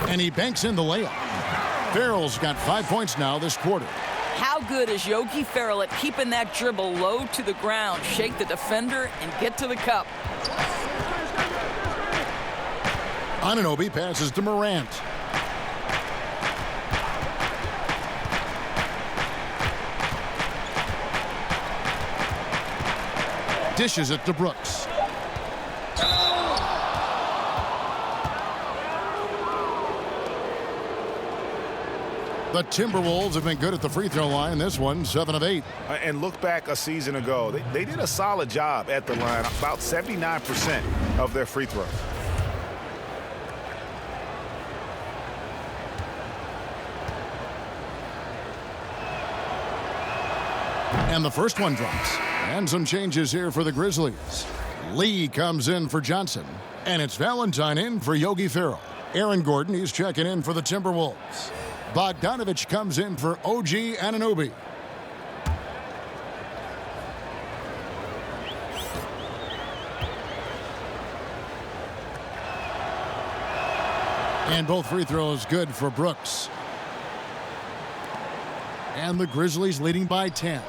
And he banks in the layup. Farrell's got 5 points now this quarter. How good is Yogi Ferrell at keeping that dribble low to the ground, shake the defender, and get to the cup? Anunoby passes to Morant. Dishes it to Brooks. The Timberwolves have been good at the free throw line. This one, 7 of 8. And look back a season ago. They did a solid job at the line, about 79% of their free throws. And the first one drops. And some changes here for the Grizzlies. Lee comes in for Johnson. And it's Valentine in for Yogi Ferrell. Aaron Gordon, he's checking in for the Timberwolves. Bogdanovich comes in for OG Anunoby. And both free throws good for Brooks. And the Grizzlies leading by 10.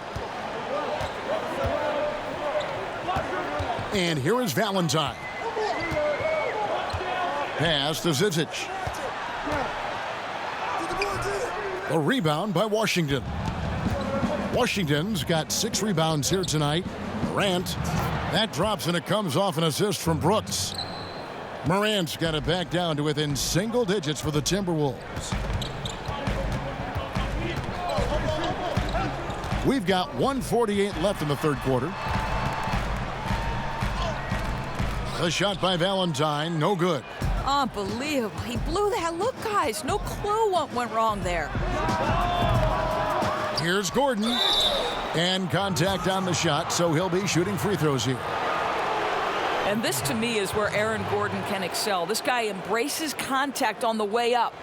And here is Valentine. Pass to Zizic. A rebound by Washington. Washington's got 6 rebounds here tonight. Morant. That drops and it comes off an assist from Brooks. Morant's got it back down to within single digits for the Timberwolves. We've got 1:48 left in the third quarter. The shot by Valentine, no good. Unbelievable. He blew that. Look, guys, no clue what went wrong there. Here's Gordon. And contact on the shot, so he'll be shooting free throws here. And this, to me, is where Aaron Gordon can excel. This guy embraces contact on the way up.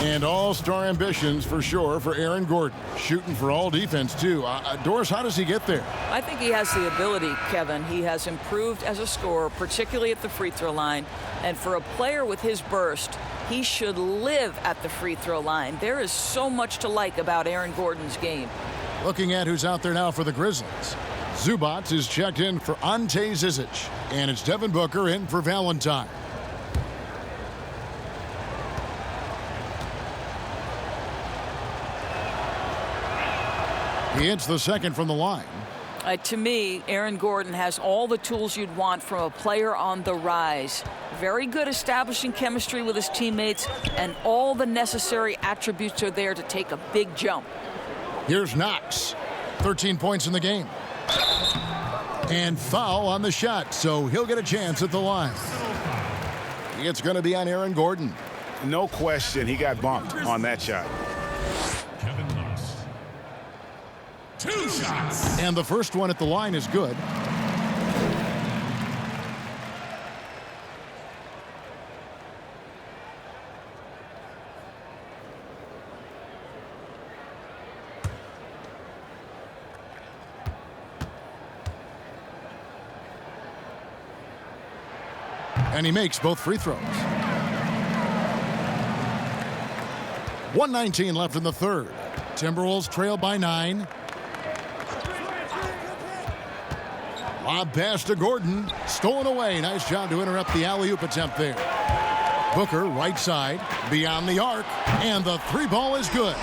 And all-star ambitions for sure for Aaron Gordon. Shooting for all defense, too. Doris, how does he get there? I think he has the ability, Kevin. He has improved as a scorer, particularly at the free throw line. And for a player with his burst, he should live at the free throw line. There is so much to like about Aaron Gordon's game. Looking at who's out there now for the Grizzlies. Zubats is checked in for Ante Zizic. And it's Devin Booker in for Valentine. He hits the second from the line. To me, Aaron Gordon has all the tools you'd want from a player on the rise. Very good establishing chemistry with his teammates, and all the necessary attributes are there to take a big jump. Here's Knox. 13 points in the game. And foul on the shot, so he'll get a chance at the line. It's going to be on Aaron Gordon. No question, he got bumped on that shot. Kevin Knox. 2 shots. And the first one at the line is good. And he makes both free throws. 1:19 left in the third. Timberwolves trail by 9. Lob pass to Gordon. Stolen away. Nice job to interrupt the alley-oop attempt there. Booker, right side, beyond the arc. And the three ball is good.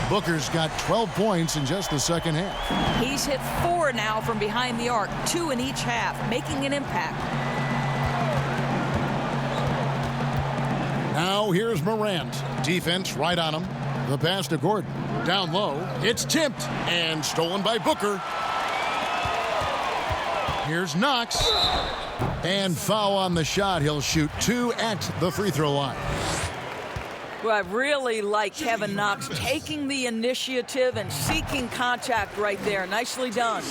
Booker's got 12 points in just the second half. He's hit 4 now from behind the arc, 2 in each half, making an impact. Now here's Morant. Defense right on him. The pass to Gordon. Down low. It's tipped and stolen by Booker. Here's Knox. And foul on the shot. He'll shoot 2 at the free throw line. Well, I really like Kevin Knox taking the initiative and seeking contact right there. Nicely done.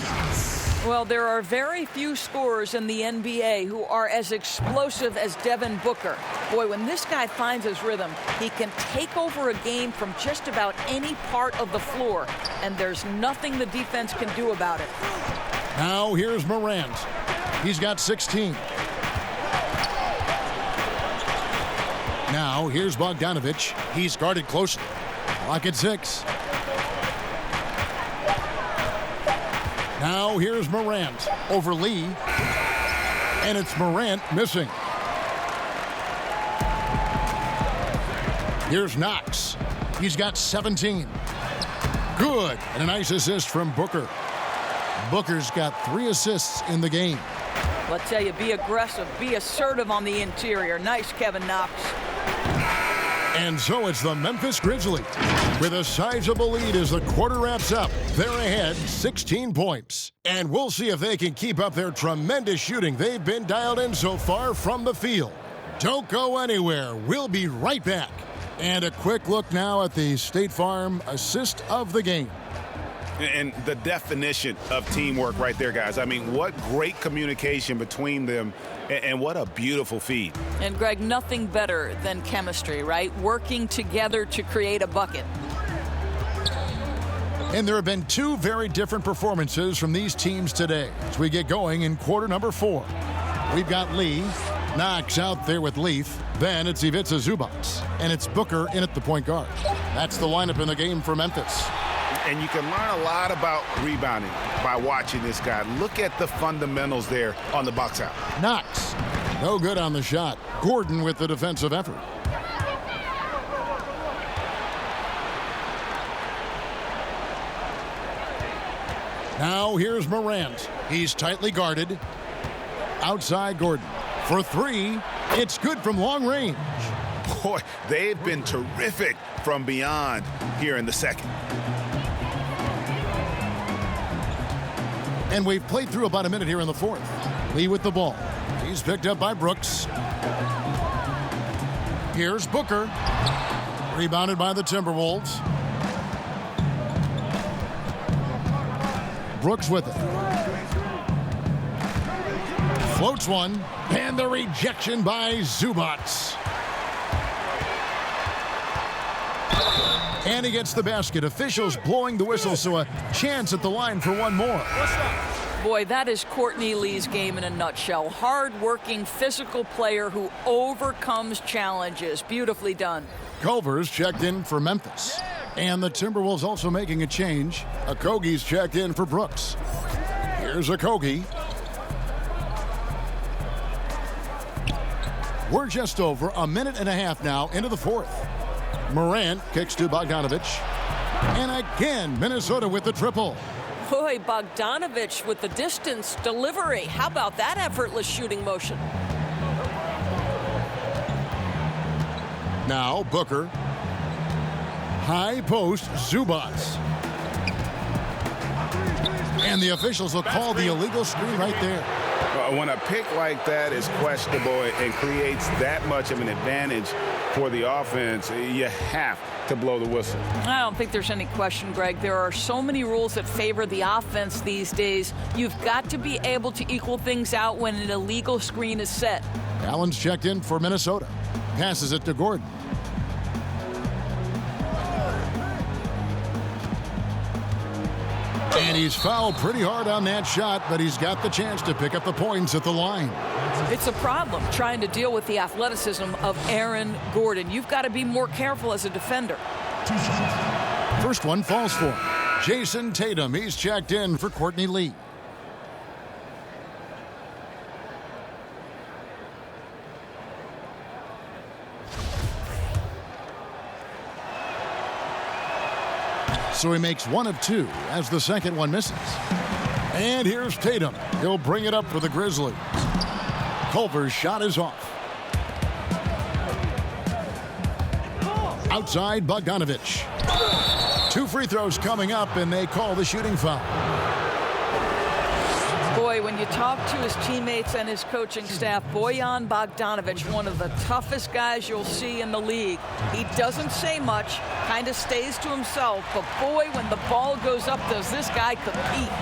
Well, there are very few scorers in the NBA who are as explosive as Devin Booker. Boy, when this guy finds his rhythm, he can take over a game from just about any part of the floor, and there's nothing the defense can do about it. Now here's Morant. He's got 16. Now here's Bogdanovich. He's guarded closely. Clock at 6. Now here's Morant over Lee. And it's Morant missing. Here's Knox. He's got 17. Good. And a nice assist from Booker. Booker's got 3 assists in the game. I'll tell you, be aggressive, be assertive on the interior. Nice, Kevin Knox. And so it's the Memphis Grizzlies with a sizable lead as the quarter wraps up. They're ahead 16 points. And we'll see if they can keep up their tremendous shooting they've been dialed in so far from the field. Don't go anywhere. We'll be right back. And a quick look now at the State Farm assist of the game. And the definition of teamwork right there, guys. I mean, what great communication between them, and what a beautiful feed. And, Greg, nothing better than chemistry, right? Working together to create a bucket. And there have been 2 very different performances from these teams today as we get going in quarter number 4. We've got Lee. Knox out there with Leaf. Then it's Ivica Zubats. And it's Booker in at the point guard. That's the lineup in the game for Memphis. And you can learn a lot about rebounding by watching this guy. Look at the fundamentals there on the box out. Knox, no good on the shot. Gordon with the defensive effort. Now here's Morant. He's tightly guarded. Outside Gordon. For 3, it's good from long range. Boy, they've been terrific from beyond here in the second. And we've played through about a minute here in the fourth. Lee with the ball. He's picked up by Brooks. Here's Booker. Rebounded by the Timberwolves. Brooks with it. Floats one, and the rejection by Zubac. And he gets the basket. Officials blowing the whistle, so a chance at the line for one more. Boy, that is Courtney Lee's game in a nutshell. Hard-working, physical player who overcomes challenges. Beautifully done. Culver's checked in for Memphis. And the Timberwolves also making a change. Okogie's checked in for Brooks. Here's Okogie. We're just over a minute and a half now into the fourth. Morant kicks to Bogdanovich. And again, Minnesota with the triple. Boy, Bogdanovich with the distance delivery. How about that effortless shooting motion? Now Booker. High post, Zubac. And the officials will call the illegal screen right there. When a pick like that is questionable and creates that much of an advantage for the offense, you have to blow the whistle. I don't think there's any question, Greg. There are so many rules that favor the offense these days. You've got to be able to equal things out when an illegal screen is set. Allen's checked in for Minnesota. Passes it to Gordon. And he's fouled pretty hard on that shot, but he's got the chance to pick up the points at the line. It's a problem trying to deal with the athleticism of Aaron Gordon. You've got to be more careful as a defender. First one falls for him. Jason Tatum, he's checked in for Courtney Lee. So he makes one of two as the second one misses. And here's Tatum. He'll bring it up for the Grizzlies. Culver's shot is off. Outside Bogdanovich. 2 free throws coming up, and they call the shooting foul. Boy, when you talk to his teammates and his coaching staff, Bojan Bogdanovich, one of the toughest guys you'll see in the league. He doesn't say much, kind of stays to himself, but boy, when the ball goes up, does this guy compete.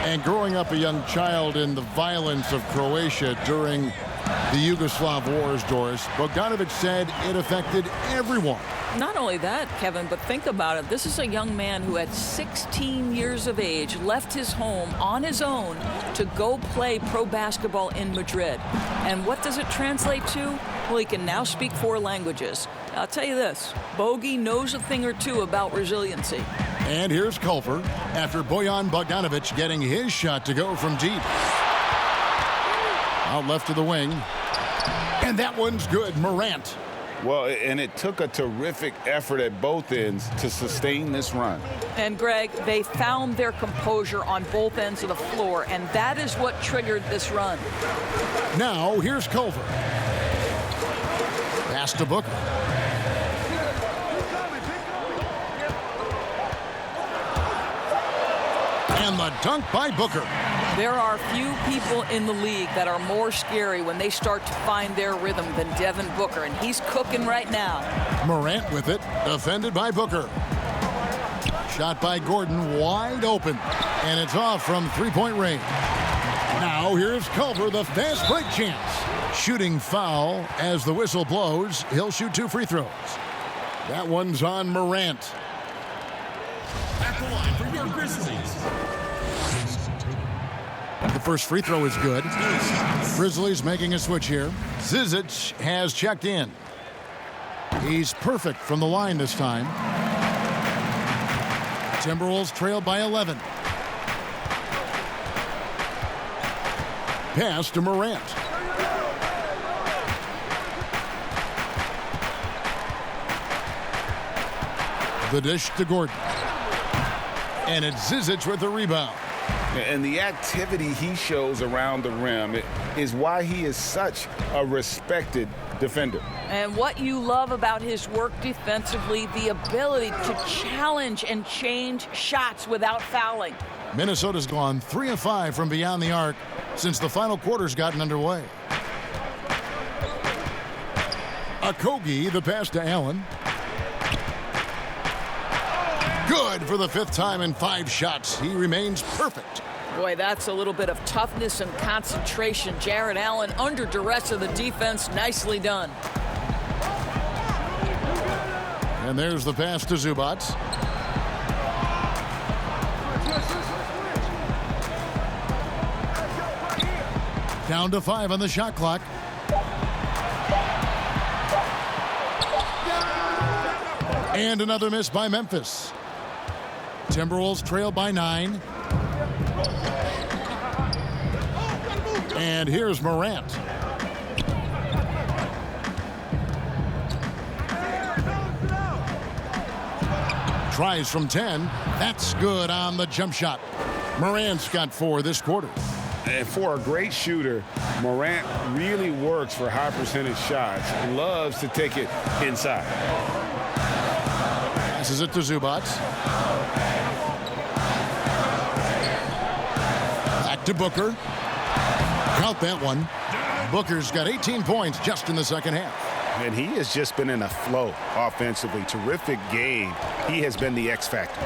And growing up a young child in the violence of Croatia during the Yugoslav wars, Doris, Bogdanovich said it affected everyone. Not only that, Kevin, but think about it. This is a young man who at 16 years of age left his home on his own to go play pro basketball in Madrid. And what does it translate to? Well, he can now speak 4 languages. I'll tell you this, Bogey knows a thing or two about resiliency. And here's Culver after Bojan Bogdanovich getting his shot to go from deep. Out left to the wing. And that one's good. Morant. Well, and it took a terrific effort at both ends to sustain this run. And, Greg, they found their composure on both ends of the floor, and that is what triggered this run. Now, here's Culver. Pass to Booker. And the dunk by Booker. There are few people in the league that are more scary when they start to find their rhythm than Devin Booker, and he's cooking right now. Morant with it, defended by Booker. Shot by Gordon, wide open, and it's off from three-point range. Now here's Culver, the fast break chance. Shooting foul as the whistle blows. He'll shoot 2 free throws. That one's on Morant. At the line for your Grizzlies. The first free throw is good. Grizzlies making a switch here. Zizic has checked in. He's perfect from the line this time. Timberwolves trail by 11. Pass to Morant. The dish to Gordon. And it's Zizic with the rebound. And the activity he shows around the rim is why he is such a respected defender. And what you love about his work defensively, the ability to challenge and change shots without fouling. Minnesota's gone 3 of 5 from beyond the arc since the final quarter's gotten underway. Okogie, the pass to Allen. Good for the 5th time in 5 shots. He remains perfect. Boy, that's a little bit of toughness and concentration. Jared Allen under duress of the defense. Nicely done. And there's the pass to Zubac. Down to 5 on the shot clock. And another miss by Memphis. Timberwolves trail by 9. And here's Morant. Tries from 10. That's good on the jump shot. Morant's got 4 this quarter. And for a great shooter, Morant really works for high percentage shots. Loves to take it inside. Passes it to Zubac. Back to Booker. Count that one. Booker's got 18 points just in the second half. And he has just been in a flow offensively. Terrific game. He has been the X factor.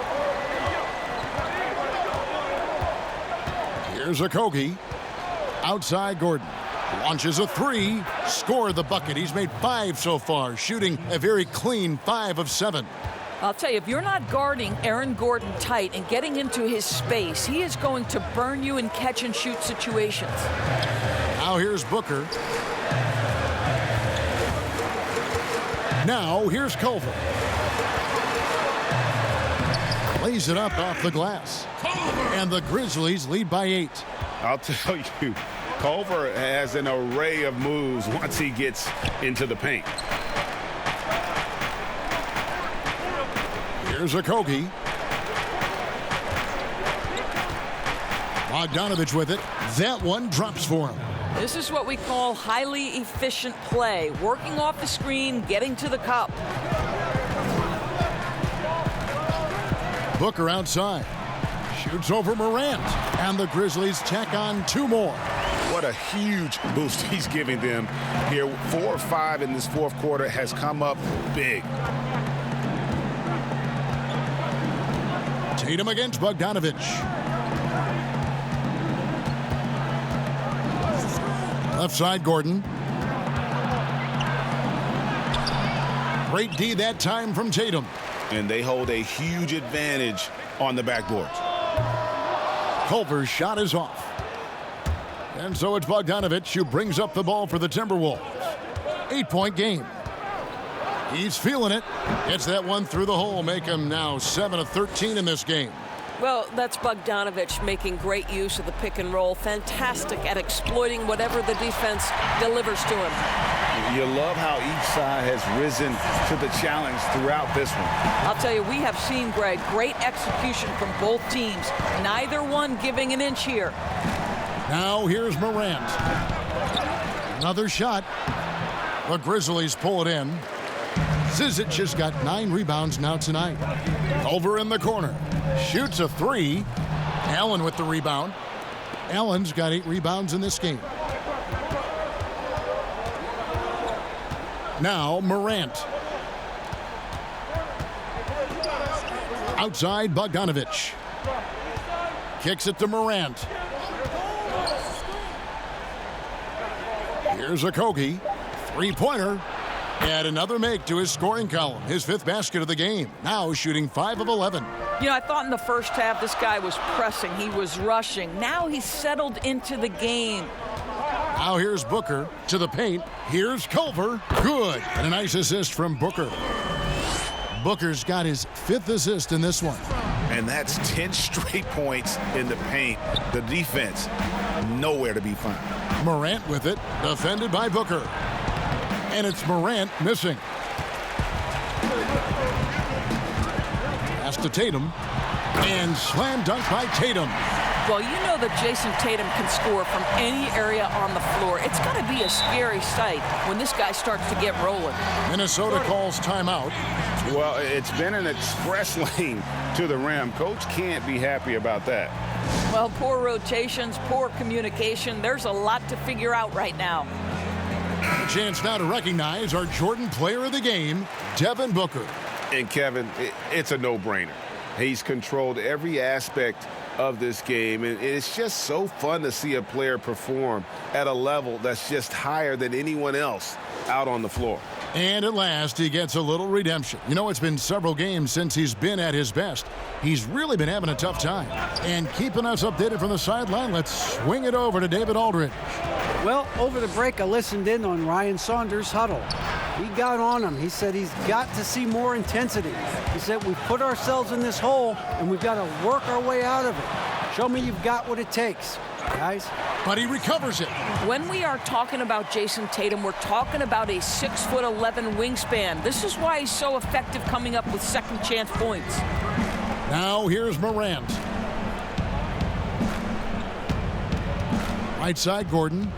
Here's Okogie. Outside Gordon. Launches a 3. Scored the bucket. He's made 5 so far, shooting a very clean 5 of 7. I'll tell you, if you're not guarding Aaron Gordon tight and getting into his space, he is going to burn you in catch-and-shoot situations. Now here's Booker. Now here's Culver. Lays it up off the glass. And the Grizzlies lead by 8. I'll tell you, Culver has an array of moves once he gets into the paint. Here's Okogie. Bogdanovich with it. That one drops for him. This is what we call highly efficient play. Working off the screen, getting to the cup. Booker outside. Shoots over Morant. And the Grizzlies tack on 2 more. What a huge boost he's giving them here. 4 or 5 in this 4th quarter has come up big. Tatum against Bogdanovich. Left side, Gordon. Great D that time from Tatum. And they hold a huge advantage on the backboards. Culver's shot is off. And so it's Bogdanovich who brings up the ball for the Timberwolves. 8-point game. He's feeling it. Gets that one through the hole, make him now 7 of 13 in this game. Well, that's Bogdanovich making great use of the pick and roll. Fantastic at exploiting whatever the defense delivers to him. You love how each side has risen to the challenge throughout this one. I'll tell you, we have seen, Greg, great execution from both teams. Neither one giving an inch here. Now here's Morant. Another shot. The Grizzlies pull it in. Zizic has got 9 rebounds now tonight. Over in the corner. Shoots a 3. Allen with the rebound. Allen's got 8 rebounds in this game. Now Morant. Outside Bogdanovich. Kicks it to Morant. Here's Okogie. 3-pointer. And another make to his scoring column. His 5th basket of the game. Now shooting 5 of 11. You know, I thought in the first half this guy was pressing. He was rushing. Now he's settled into the game. Now here's Booker to the paint. Here's Culver. Good. And a nice assist from Booker. Booker's got his 5th assist in this one. And that's 10 straight points in the paint. The defense, nowhere to be found. Morant with it. Defended by Booker. And it's Morant missing. Pass to Tatum. And slam dunk by Tatum. Well, you know that Jason Tatum can score from any area on the floor. It's got to be a scary sight when this guy starts to get rolling. Minnesota calls timeout. Well, it's been an express lane to the rim. Coach can't be happy about that. Well, poor rotations, poor communication. There's a lot to figure out right now. A chance now to recognize our Jordan player of the game, Devin Booker. And Kevin, it's a no-brainer. He's controlled every aspect of this game, and it's just so fun to see a player perform at a level that's just higher than anyone else out on the floor. And at last, he gets a little redemption. You know, it's been several games since he's been at his best. He's really been having a tough time. And keeping us updated from the sideline, let's swing it over to David Aldridge. Well, over the break, I listened in on Ryan Saunders' huddle. He got on him. He said he's got to see more intensity. He said we've put ourselves in this hole, and we've got to work our way out of it. Show me you've got what it takes, guys. But he recovers it. When we are talking about Jason Tatum, we're talking about a 6'11" wingspan. This is why he's so effective coming up with second chance points. Now here's Morant. Right side, Gordon.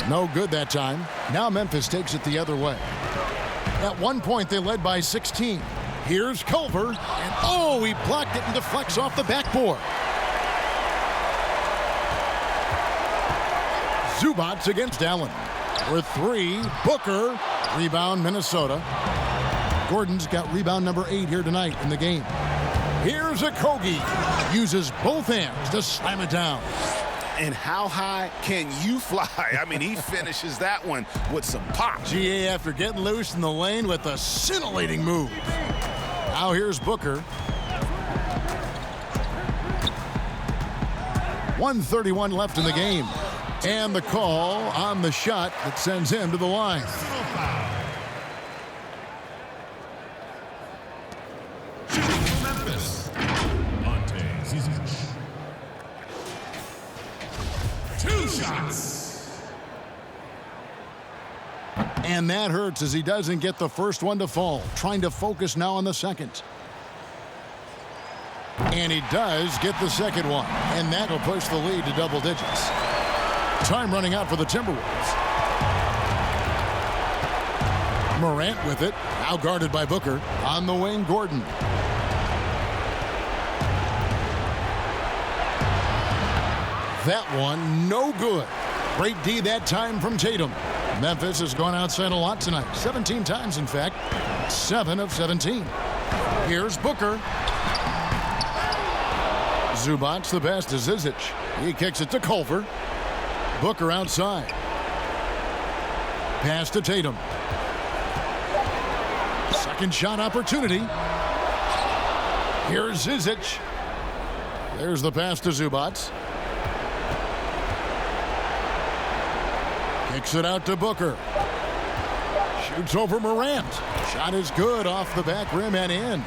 No good that time. Now Memphis takes it the other way. At one point, they led by 16. Here's Culver, and oh, he blocked it and deflects off the backboard. Zubats against Allen. For three, Booker. Rebound, Minnesota. Gordon's got rebound number 8 here tonight in the game. Here's Okogie. Uses both hands to slam it down. And how high can you fly? I mean, he finishes that one with some pop. GA after getting loose in the lane with a scintillating move. Now here's Booker. 1:31 left in the game. And the call on the shot that sends him to the line. Memphis. Two shots. And that hurts as he doesn't get the first one to fall. Trying to focus now on the second. And he does get the second one. And that will push the lead to double digits. Time running out for the Timberwolves. Morant with it. Now guarded by Booker. On the wing, Gordon. That one, no good. Great D that time from Tatum. Memphis has gone outside a lot tonight. 17 times, in fact. 7 of 17. Here's Booker. Zubats the best to Zizic. He kicks it to Culver. Booker outside. Pass to Tatum. Second shot opportunity. Here's Zizic. There's the pass to Zubats. Kicks it out to Booker. Shoots over Morant. Shot is good off the back rim and in.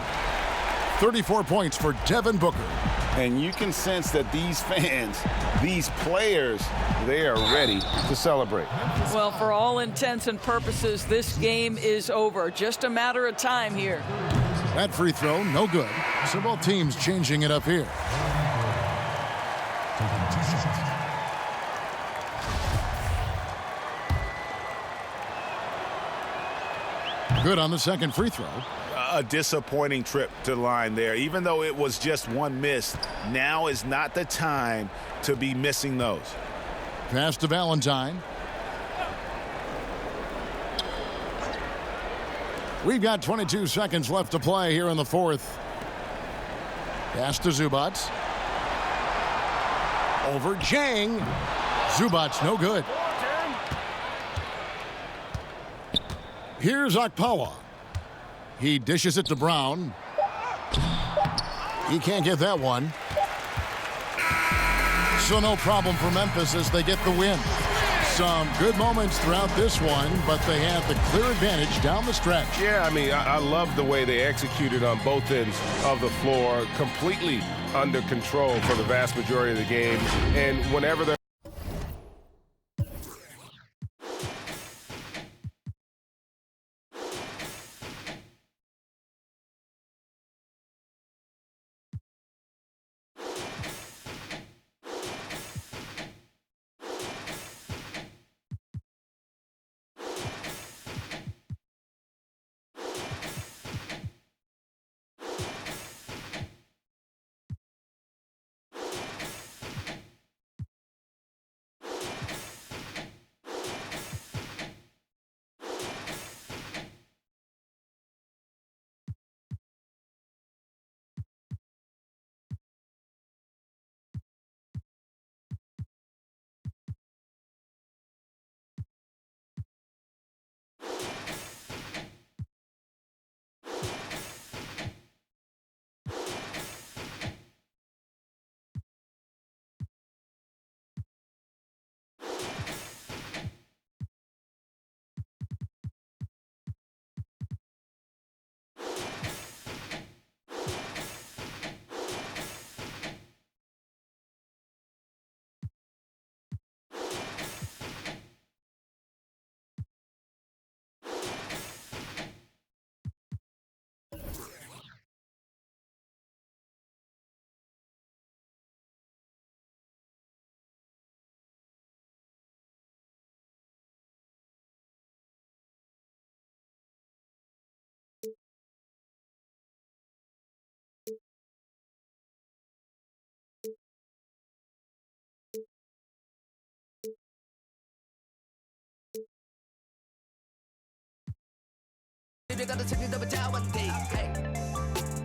34 points for Devin Booker. And you can sense that these fans, these players, they are ready to celebrate. Well, for all intents and purposes, this game is over. Just a matter of time here. That free throw, no good. So both teams changing it up here. Good on the second free throw. A disappointing trip to the line there. Even though it was just one miss, now is not the time to be missing those. Pass to Valentine. We've got 22 seconds left to play here in the fourth. Pass to Zubats. Over Jang. Zubats no good. Here's Okpawa. He dishes it to Brown. He can't get that one. So no problem for Memphis as they get the win. Some good moments throughout this one, but they have the clear advantage down the stretch. Yeah, I mean, I love the way they executed on both ends of the floor, completely under control for the vast majority of the game. And whenever they're 最高的成绩都不叫问题。嘿，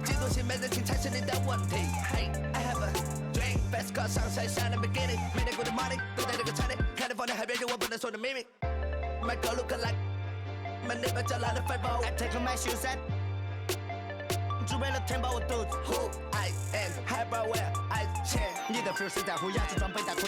嫉妒心没人情才是你的问题。嘿 ，I have a dream, best car sunshine shine in the beginning， 每天 good morning 都在这个餐厅，California 海边有我不能说的秘密。My girl look like my neighbor 叫来的 fireball。I take my shoes and 准备了填饱我肚子。Who I am, hyper where I stand， 你的 feel 是在乎牙齿装备在裤裆。